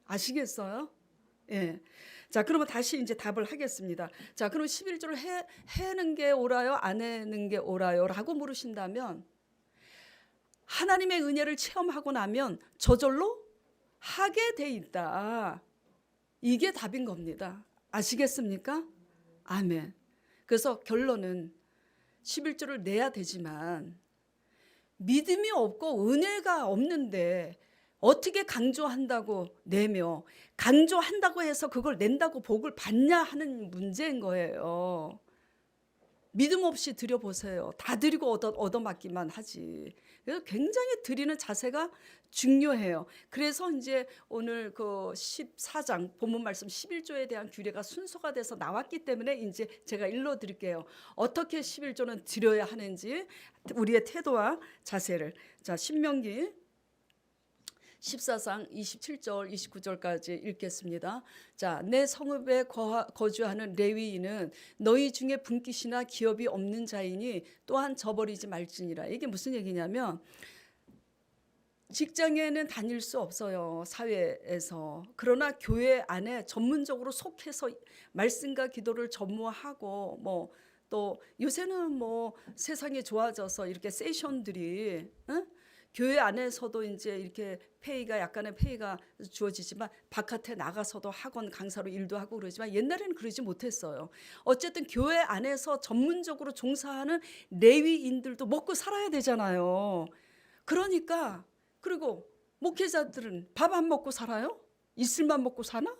아시겠어요? 예. 자, 그러면 다시 이제 답을 하겠습니다. 자, 그럼 11조를 해는 게 옳아요? 안 해는 게 옳아요? 라고 물으신다면 하나님의 은혜를 체험하고 나면 저절로 하게 돼 있다. 이게 답인 겁니다. 아시겠습니까? 아멘. 그래서 결론은 11조를 내야 되지만 믿음이 없고 은혜가 없는데 어떻게 강조한다고 내며 강조한다고 해서 그걸 낸다고 복을 받냐 하는 문제인 거예요. 믿음 없이 드려보세요. 다 드리고 얻어맞기만 하지. 그래서 굉장히 드리는 자세가 중요해요. 그래서 이제 오늘 그 14장 본문 말씀 11조에 대한 규례가 순서가 돼서 나왔기 때문에 이제 제가 일러드릴게요. 어떻게 11조는 드려야 하는지 우리의 태도와 자세를. 자, 신명기 14장 27절 29절까지 읽겠습니다. 자, 내 성읍에 거주하는 레위인은 너희 중에 분깃이나 기업이 없는 자이니 또한 저버리지 말지니라. 이게 무슨 얘기냐면 직장에는 다닐 수 없어요. 사회에서. 그러나 교회 안에 전문적으로 속해서 말씀과 기도를 전무하고 뭐 또 요새는 뭐 세상이 좋아져서 이렇게 세션들이 교회 안에서도 이제 이렇게 약간의 페이가 주어지지만 바깥에 나가서도 학원 강사로 일도 하고 그러지만 옛날에는 그러지 못했어요. 어쨌든 교회 안에서 전문적으로 종사하는 레위인들도 먹고 살아야 되잖아요. 그러니까 그리고 목회자들은 밥 안 먹고 살아요? 이슬만 먹고 사나?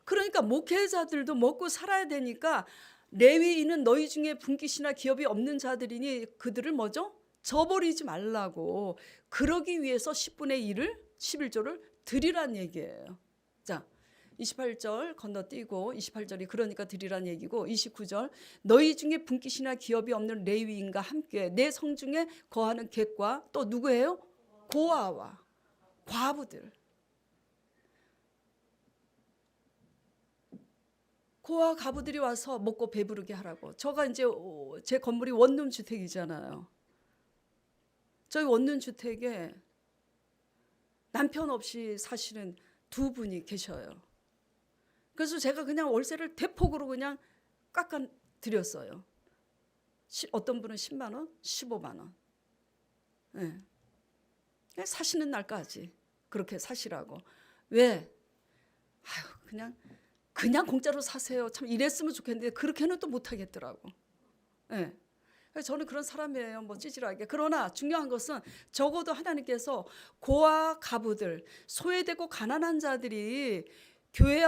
그러니까 목회자들도 먹고 살아야 되니까 레위인은 너희 중에 분깃이나 기업이 없는 자들이니 그들을 뭐죠? 저버리지 말라고. 그러기 위해서 10분의 1을 11조를 드리란 얘기예요. 자, 28절 건너뛰고 28절이 그러니까 드리란 얘기고 29절 너희 중에 분깃이나 기업이 없는 레위인과 함께 내 성중에 거하는 객과 또 누구예요? 고아와 과부들. 고아 가부들이 와서 먹고 배부르게 하라고. 저가 이제 제 건물이 원룸 주택이잖아요. 저희 원룸 주택에 남편 없이 사시는 두 분이 계셔요. 그래서 제가 그냥 월세를 대폭으로 그냥 깎아 드렸어요. 어떤 분은 10만 원, 15만 원. 네. 사시는 날까지 그렇게 사시라고. 왜? 그냥 공짜로 사세요. 참 이랬으면 좋겠는데 그렇게는 또 못하겠더라고. 네. 저는 그런 사람이에요. 뭐 찌질하게. 그러나 중요한 것은 적어도 하나님께서 고아 가부들, 소외되고 가난한 자들이 교회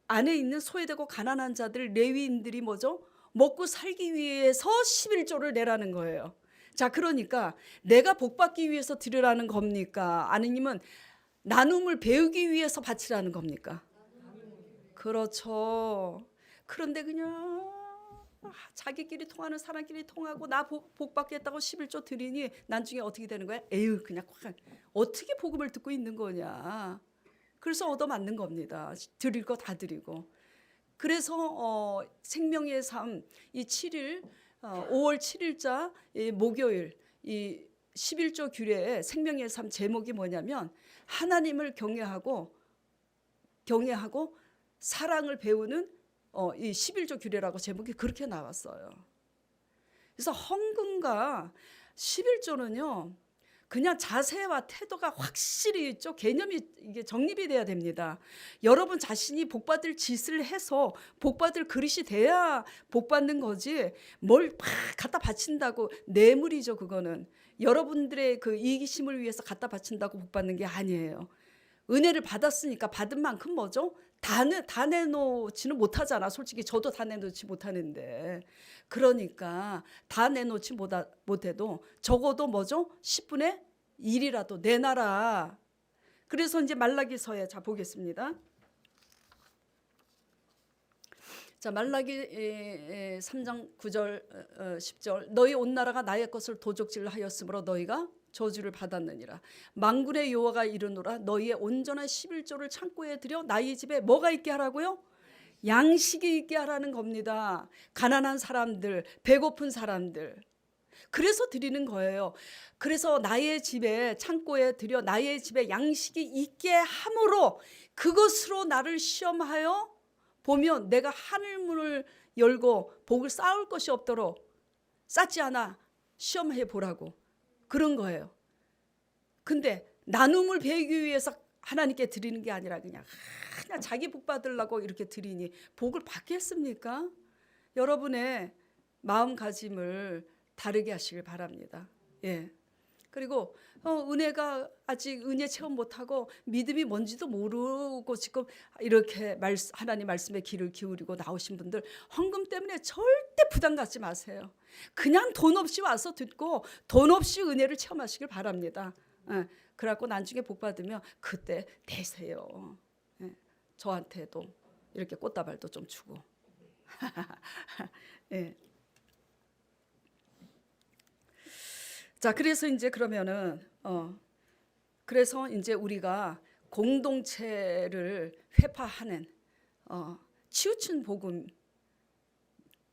안에 있는 소외되고 가난한 자들 레위인들이 뭐죠? 먹고 살기 위해서 11조를 내라는 거예요. 자, 그러니까 내가 복받기 위해서 드리라는 겁니까? 아니면 나눔을 배우기 위해서 바치라는 겁니까? 그렇죠. 그런데 그냥 자기끼리 통하는 사람끼리 통하고 나 복 받겠다고 11조 드리니 나중에 어떻게 되는 거야? 에휴 그냥 어떻게 복음을 듣고 있는 거냐. 그래서 얻어맞는 겁니다. 드릴 거 다 드리고. 그래서 생명의 삶 이 7일 5월 7일자 이 목요일 이 11조 규례의 생명의 삶 제목이 뭐냐면 하나님을 경외하고 사랑을 배우는 이 11조 규례라고 제목이 그렇게 나왔어요. 그래서 헌금과 11조는요. 그냥 자세와 태도가 확실히 있죠. 개념이 이게 정립이 돼야 됩니다. 여러분 자신이 복받을 짓을 해서 복받을 그릇이 돼야 복받는 거지 뭘 막 갖다 바친다고 뇌물이죠. 그거는 여러분들의 그 이기심을 위해서 갖다 바친다고 복받는 게 아니에요. 은혜를 받았으니까 받은 만큼 뭐죠? 다 내놓지는 못하잖아. 솔직히 저도 다 내놓지 못하는데. 그러니까 다 내놓지 못해도 적어도 뭐죠? 10분의 1이라도 내놔라. 그래서 이제 말라기서에 자 보겠습니다. 자 말라기 3장 9절 10절 너희 온 나라가 나의 것을 도적질하였으므로 너희가 저주를 받았느니라. 만군의 여호와가 이르노라 너희의 온전한 11조를 창고에 들여 나의 집에 뭐가 있게 하라고요? 양식이 있게 하라는 겁니다. 가난한 사람들, 배고픈 사람들. 그래서 드리는 거예요. 그래서 나의 집에 창고에 들여 나의 집에 양식이 있게 함으로 그것으로 나를 시험하여 보면 내가 하늘문을 열고 복을 쌓을 것이 없도록 쌓지 않아 시험해 보라고 그런 거예요. 근데 나눔을 배우기 위해서 하나님께 드리는 게 아니라 그냥 자기 복 받으려고 이렇게 드리니 복을 받겠습니까? 여러분의 마음가짐을 다르게 하시길 바랍니다. 예. 그리고 은혜가 아직 은혜 체험 못하고 믿음이 뭔지도 모르고 지금 이렇게 하나님 말씀에 귀를 기울이고 나오신 분들 헌금 때문에 절대 부담 갖지 마세요. 그냥 돈 없이 와서 듣고 돈 없이 은혜를 체험하시길 바랍니다. 예. 그래갖고 나중에 복 받으면 그때 되세요. 예. 저한테도 이렇게 꽃다발도 좀 주고. 예. 자, 그래서 이제 그러면은 그래서 이제 우리가 공동체를 회파하는 치우친 복음,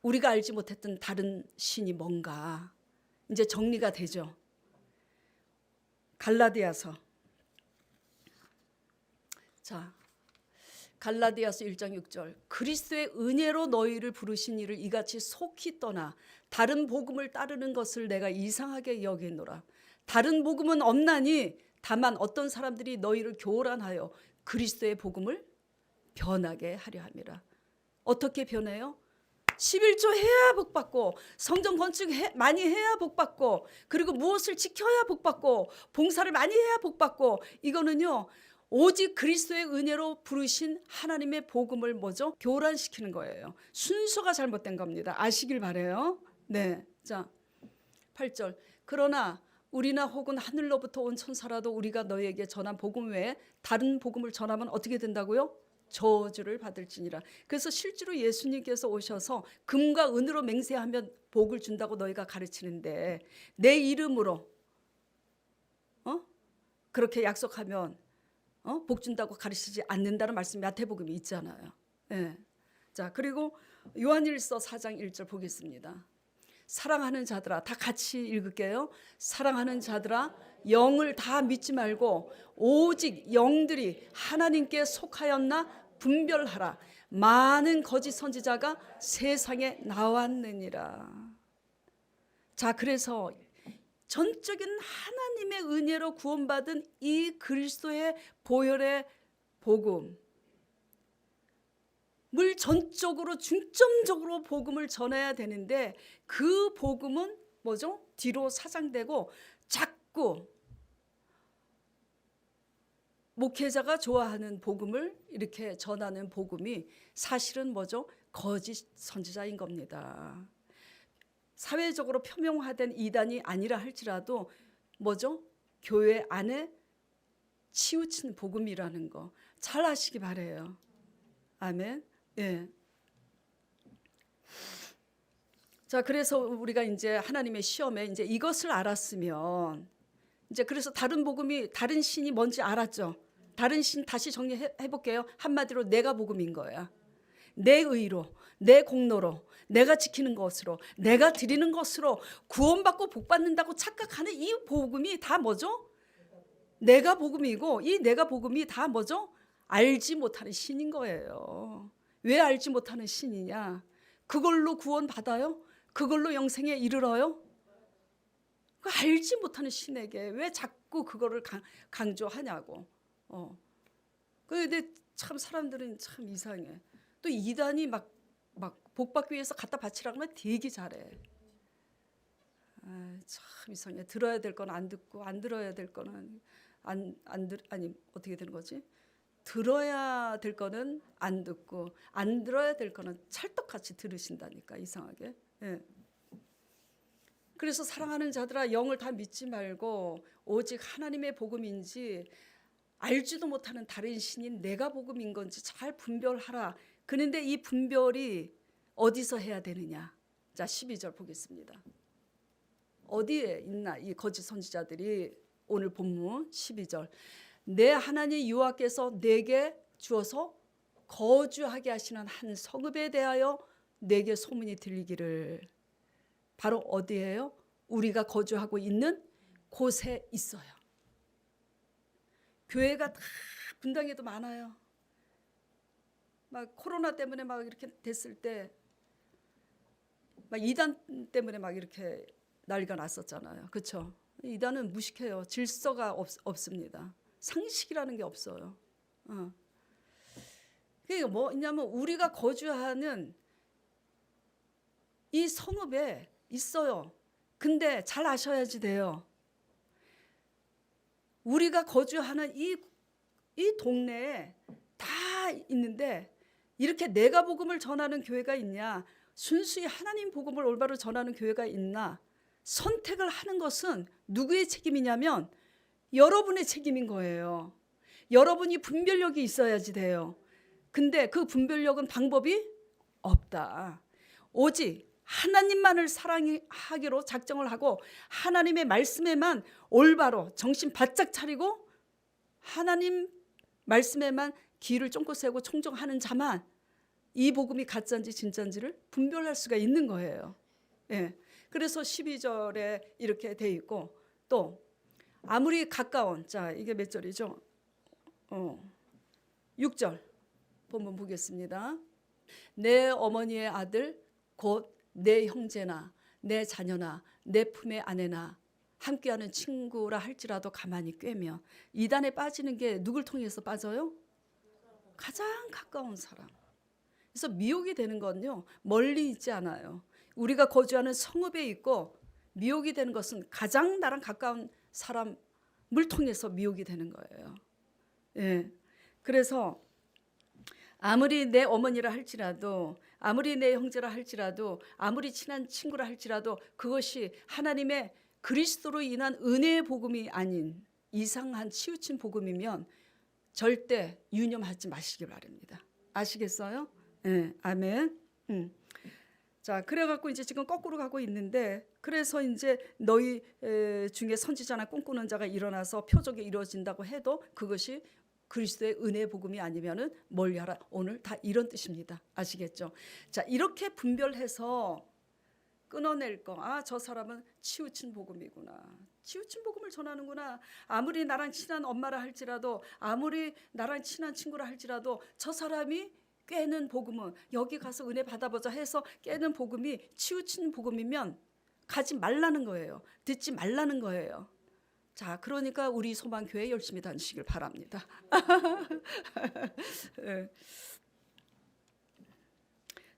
우리가 알지 못했던 다른 신이 뭔가 이제 정리가 되죠. 갈라디아서 1장 6절 그리스도의 은혜로 너희를 부르신 이를 이같이 속히 떠나 다른 복음을 따르는 것을 내가 이상하게 여기노라. 다른 복음은 없나니 다만 어떤 사람들이 너희를 교란하여 그리스도의 복음을 변하게 하려 함이라. 어떻게 변해요? 11조 해야 복받고 성전 건축 많이 해야 복받고 그리고 무엇을 지켜야 복받고 봉사를 많이 해야 복받고 이거는요. 오직 그리스도의 은혜로 부르신 하나님의 복음을 뭐죠? 교란시키는 거예요. 순서가 잘못된 겁니다. 아시길 바라요. 네, 자 8절 그러나 우리나 혹은 하늘로부터 온 천사라도 우리가 너희에게 전한 복음 외에 다른 복음을 전하면 어떻게 된다고요? 저주를 받을지니라. 그래서 실제로 예수님께서 오셔서 금과 은으로 맹세하면 복을 준다고 너희가 가르치는데 내 이름으로 그렇게 약속하면 복 준다고 가르치지 않는다는 말씀이 마태복음에 있잖아요. 네. 자 그리고 요한일서 4장 1절 보겠습니다. 사랑하는 자들아 다 같이 읽을게요. 사랑하는 자들아 영을 다 믿지 말고 오직 영들이 하나님께 속하였나 분별하라. 많은 거짓 선지자가 세상에 나왔느니라. 자 그래서 전적인 하나님의 은혜로 구원받은 이 그리스도의 보혈의 복음 물 전적으로 중점적으로 복음을 전해야 되는데 그 복음은 뭐죠? 뒤로 사장되고 자꾸 목회자가 좋아하는 복음을 이렇게 전하는 복음이 사실은 뭐죠? 거짓 선지자인 겁니다. 사회적으로 표명화된 이단이 아니라 할지라도 뭐죠? 교회 안에 치우친 복음이라는 거 잘 아시기 바라요. 아멘. 예. 자, 그래서 우리가 이제 하나님의 시험에 이제 이것을 알았으면 이제 그래서 다른 복음이 다른 신이 뭔지 알았죠. 다른 신 다시 정리해 볼게요. 한마디로 내가 복음인 거야. 내 의로, 내 공로로, 내가 지키는 것으로, 내가 드리는 것으로 구원받고 복받는다고 착각하는 이 복음이 다 뭐죠? 내가 복음이고, 이 내가 복음이 다 뭐죠? 알지 못하는 신인 거예요. 왜 알지 못하는 신이냐? 그걸로 구원받아요? 그걸로 영생에 이르러요? 그 알지 못하는 신에게 왜 자꾸 그거를 강조하냐고. 근데 참 사람들은 참 이상해. 또 이단이 막 복받기 위해서 갖다 바치라고 하면 되게 잘해. 참 이상해. 들어야 될 건 안 듣고, 안 들어야 될 거는 아니 어떻게 되는 거지? 들어야 될 거는 안 듣고, 안 들어야 될 거는 찰떡같이 들으신다니까, 이상하게. 예. 그래서 사랑하는 자들아, 영을 다 믿지 말고 오직 하나님의 복음인지 알지도 못하는 다른 신인 내가 복음인 건지 잘 분별하라. 그런데 이 분별이 어디서 해야 되느냐? 자, 12절 보겠습니다. 어디에 있나 이 거짓 선지자들이? 오늘 본문 12절. 내 하나님 여호와께서 내게 주어서 거주하게 하시는 한 성읍에 대하여 내게 소문이 들리기를. 바로 어디예요? 우리가 거주하고 있는 곳에 있어요. 교회가 다 분당에도 많아요. 막 코로나 때문에 막 이렇게 됐을 때 막 이단 때문에 막 이렇게 난리가 났었잖아요. 그렇죠? 이단은 무식해요. 질서가 없습니다. 상식이라는 게 없어요. 그게 뭐냐면 우리가 거주하는 이 성읍에 있어요. 근데 잘 아셔야지 돼요. 우리가 거주하는 이 동네에 다 있는데 이렇게 내가 복음을 전하는 교회가 있냐? 순수히 하나님 복음을 올바로 전하는 교회가 있나? 선택을 하는 것은 누구의 책임이냐면 여러분의 책임인 거예요. 여러분이 분별력이 있어야지 돼요. 근데 그 분별력은 방법이 없다. 오직 하나님만을 사랑하기로 작정을 하고 하나님의 말씀에만 올바로 정신 바짝 차리고 하나님 말씀에만 귀를 쫑긋 세우고 청정하는 자만 이 복음이 가짜인지 진짜인지를 분별할 수가 있는 거예요. 예. 그래서 12절에 이렇게 돼 있고 또 아무리 가까운, 자 이게 몇 절이죠? 6절 본문 보겠습니다. 내 어머니의 아들 곧 내 형제나 내 자녀나 내 품의 아내나 함께하는 친구라 할지라도 가만히 꿰면 이단에 빠지는 게 누굴 통해서 빠져요? 가장 가까운 사람. 그래서 미혹이 되는 건요 멀리 있지 않아요. 우리가 거주하는 성읍에 있고 미혹이 되는 것은 가장 나랑 가까운 사람을 통해서 미혹이 되는 거예요. 예. 그래서 아무리 내 어머니라 할지라도 아무리 내 형제라 할지라도 아무리 친한 친구라 할지라도 그것이 하나님의 그리스도로 인한 은혜의 복음이 아닌 이상한 치우친 복음이면 절대 유념하지 마시기 바랍니다. 아시겠어요? 네, 아멘. 자, 그래갖고 이제 지금 거꾸로 가고 있는데 그래서 이제 너희 중에 선지자나 꿈꾸는 자가 일어나서 표적이 이루어진다고 해도 그것이 그리스도의 은혜의 복음이 아니면은 멀리하라. 오늘 다 이런 뜻입니다. 아시겠죠? 자, 이렇게 분별해서 끊어낼 거. 아, 저 사람은 치우친 복음이구나. 치우친 복음을 전하는구나. 아무리 나랑 친한 엄마라 할지라도 아무리 나랑 친한 친구라 할지라도 저 사람이 깨는 복음은 여기 가서 은혜 받아보자 해서 깨는 복음이 치우친 복음이면 가지 말라는 거예요. 듣지 말라는 거예요. 자, 그러니까 우리 소망교회 열심히 다니시길 바랍니다. 네.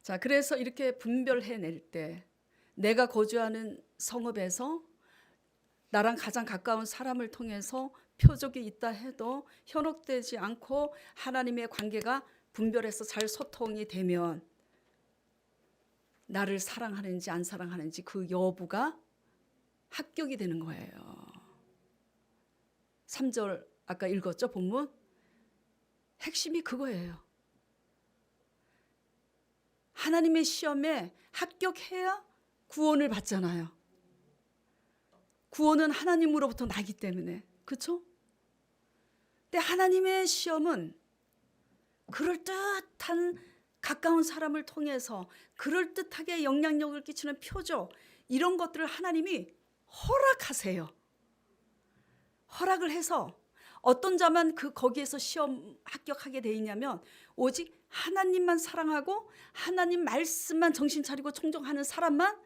자, 그래서 이렇게 분별해낼 때 내가 거주하는 성읍에서 나랑 가장 가까운 사람을 통해서 표적이 있다 해도 현혹되지 않고 하나님의 관계가 분별해서 잘 소통이 되면 나를 사랑하는지 안 사랑하는지 그 여부가 합격이 되는 거예요. 3절 아까 읽었죠? 본문? 핵심이 그거예요. 하나님의 시험에 합격해야 구원을 받잖아요. 구원은 하나님으로부터 나기 때문에. 그렇죠? 근데 하나님의 시험은 그럴듯한 가까운 사람을 통해서 그럴듯하게 영향력을 끼치는 표적, 이런 것들을 하나님이 허락하세요. 허락을 해서 어떤 자만 거기에서 시험 합격하게 돼 있냐면 오직 하나님만 사랑하고 하나님 말씀만 정신 차리고 청종하는 사람만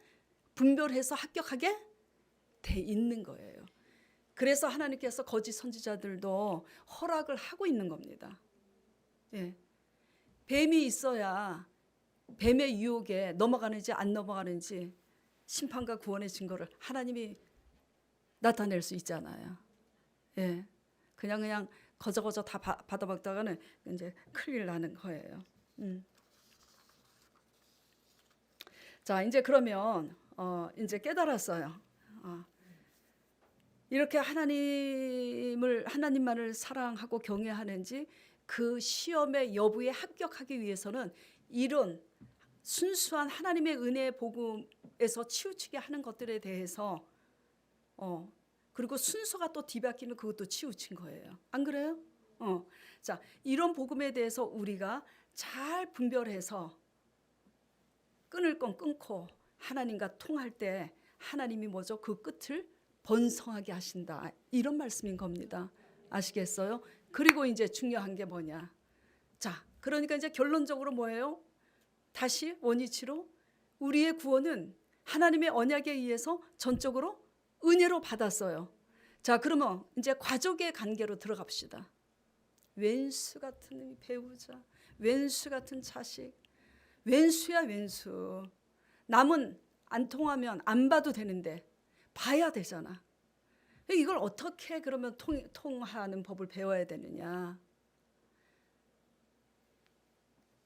분별해서 합격하게 돼 있는 거예요. 그래서 하나님께서 거짓 선지자들도 허락을 하고 있는 겁니다. 예. 뱀이 있어야 뱀의 유혹에 넘어가는지 안 넘어가는지 심판과 구원의 증거를 하나님이 나타낼 수 있잖아요. 예. 그냥 거저거저 다 받아먹다가는 이제 큰일 나는 거예요. 자, 이제 그러면 이제 깨달았어요. 이렇게 하나님만을 사랑하고 경외하는지 그 시험의 여부에 합격하기 위해서는 이런 순수한 하나님의 은혜의 복음에서 치우치게 하는 것들에 대해서 그리고 순서가 또 뒤바뀌면 그것도 치우친 거예요. 안 그래요? 자, 이런 복음에 대해서 우리가 잘 분별해서 끊을 건 끊고 하나님과 통할 때 하나님이 뭐죠? 그 끝을 번성하게 하신다. 이런 말씀인 겁니다. 아시겠어요? 그리고 이제 중요한 게 뭐냐? 자, 그러니까 이제 결론적으로 뭐예요? 다시 원위치로 우리의 구원은 하나님의 언약에 의해서 전적으로 은혜로 받았어요. 자, 그러면 이제 가족의 관계로 들어갑시다. 왼수 같은 배우자, 왼수 같은 자식, 왼수야 왼수. 남은 안 통하면 안 봐도 되는데 봐야 되잖아. 이걸 어떻게 그러면 통하는 법을 배워야 되느냐?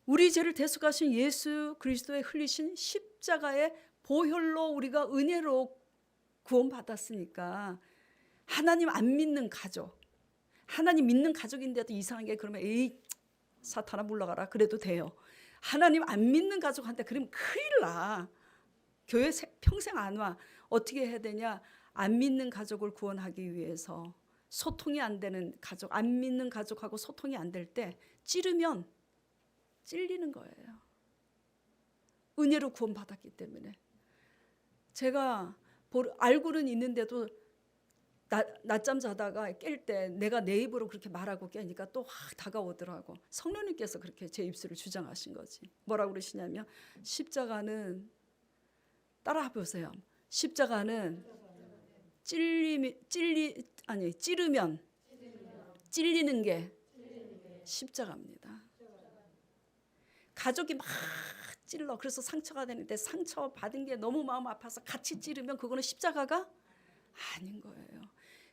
우리 죄를 대속하신 예수 그리스도의 흘리신 십자가의 보혈로 우리가 은혜로 구원받았으니까 하나님 안 믿는 가족, 하나님 믿는 가족인데도 이상하게 그러면 에이 사탄아 물러가라 그래도 돼요. 하나님 안 믿는 가족한테 그러면 큰일 나. 교회 평생 안 와. 어떻게 해야 되냐? 안 믿는 가족을 구원하기 위해서 소통이 안 되는 가족, 안 믿는 가족하고 소통이 안 될 때 찌르면 찔리는 거예요. 은혜로 구원받았기 때문에. 제가 알고는 있는데도 낮잠 자다가 깰 때 내가 내 입으로 그렇게 말하고 깨니까 또 확 다가오더라고. 성령님께서 그렇게 제 입술을 주장하신 거지. 뭐라고 그러시냐면 십자가는 따라해 보세요. 십자가는 찌르면 찔리는 게 십자가입니다. 가족이 막 찔러. 그래서 상처가 되는데 상처 받은 게 너무 마음 아파서 같이 찌르면 그거는 십자가가 아닌 거예요.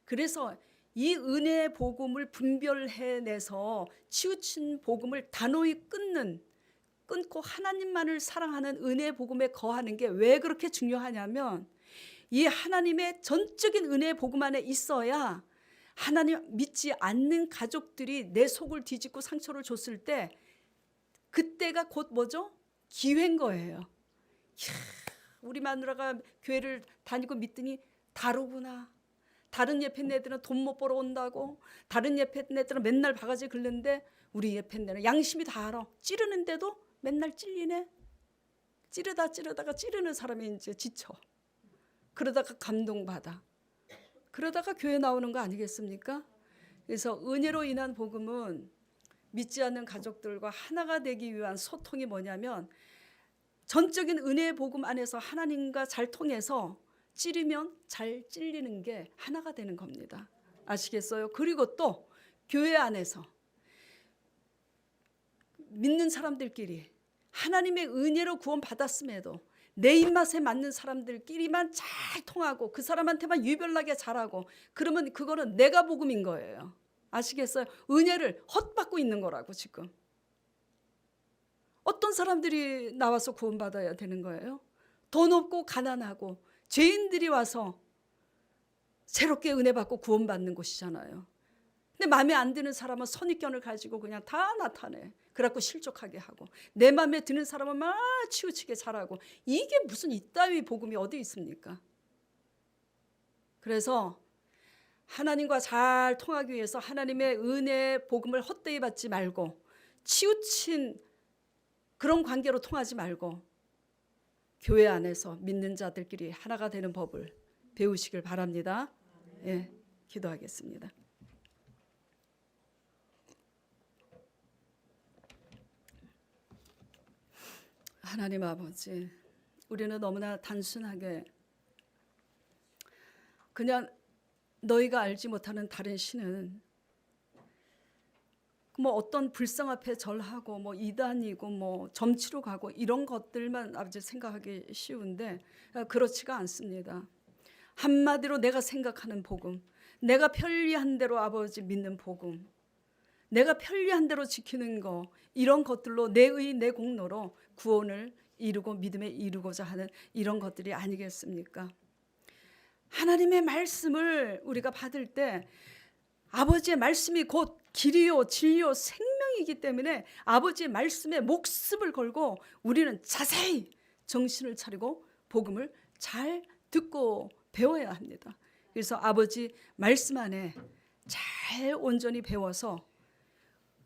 그래서 이 은혜의 복음을 분별해내서 치우친 복음을 단호히 끊고 하나님만을 사랑하는 은혜의 복음에 거하는 게 왜 그렇게 중요하냐면 이 하나님의 전적인 은혜의 복음 안에 있어야 하나님 믿지 않는 가족들이 내 속을 뒤집고 상처를 줬을 때 그때가 곧 뭐죠? 기회인 거예요. 이야, 우리 마누라가 교회를 다니고 믿더니 다르구나. 다른 예편네들은 돈 못 벌어 온다고, 다른 예편네들은 맨날 바가지 긁는데 우리 예편네는 양심이 다 알아. 찌르는데도 맨날 찔리네. 찌르다가 찌르는 사람이 이제 지쳐. 그러다가 감동받아. 그러다가 교회 나오는 거 아니겠습니까? 그래서 은혜로 인한 복음은 믿지 않는 가족들과 하나가 되기 위한 소통이 뭐냐면 전적인 은혜의 복음 안에서 하나님과 잘 통해서 찌르면 잘 찔리는 게 하나가 되는 겁니다. 아시겠어요? 그리고 또 교회 안에서 믿는 사람들끼리 하나님의 은혜로 구원받았음에도 내 입맛에 맞는 사람들끼리만 잘 통하고 그 사람한테만 유별나게 잘하고 그러면 그거는 내가 복음인 거예요. 아시겠어요? 은혜를 헛받고 있는 거라고 지금. 어떤 사람들이 나와서 구원받아야 되는 거예요? 돈 없고 가난하고 죄인들이 와서 새롭게 은혜 받고 구원받는 곳이잖아요. 근데 마음에 안 드는 사람은 선입견을 가지고 그냥 다 나타내. 그래갖고 실족하게 하고 내 마음에 드는 사람은 막 치우치게 잘하고 이게 무슨 이따위 복음이 어디 있습니까? 그래서 하나님과 잘 통하기 위해서 하나님의 은혜의 복음을 헛되이 받지 말고 치우친 그런 관계로 통하지 말고 교회 안에서 믿는 자들끼리 하나가 되는 법을 배우시길 바랍니다. 예, 기도하겠습니다. 하나님 아버지, 우리는 너무나 단순하게 그냥 너희가 알지 못하는 다른 신은 뭐 어떤 불상 앞에 절하고 뭐 이단이고 뭐 점치러 가고 이런 것들만 아버지 생각하기 쉬운데 그렇지가 않습니다. 한마디로 내가 생각하는 복음, 내가 편리한 대로 아버지 믿는 복음, 내가 편리한 대로 지키는 거, 이런 것들로 내 의 내 공로로 구원을 이루고 믿음에 이루고자 하는 이런 것들이 아니겠습니까? 하나님의 말씀을 우리가 받을 때 아버지의 말씀이 곧 길이요 진리요 생명이기 때문에 아버지의 말씀에 목숨을 걸고 우리는 자세히 정신을 차리고 복음을 잘 듣고 배워야 합니다. 그래서 아버지 말씀 안에 잘 온전히 배워서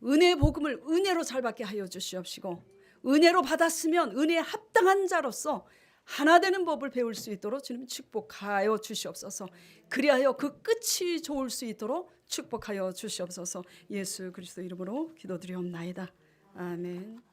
은혜의 복음을 은혜로 잘 받게 하여 주시옵시고, 은혜로 받았으면 은혜에 합당한 자로서 하나 되는 법을 배울 수 있도록 주님 축복하여 주시옵소서. 그리하여 그 끝이 좋을 수 있도록 축복하여 주시옵소서. 예수 그리스도 이름으로 기도드리옵나이다. 아멘.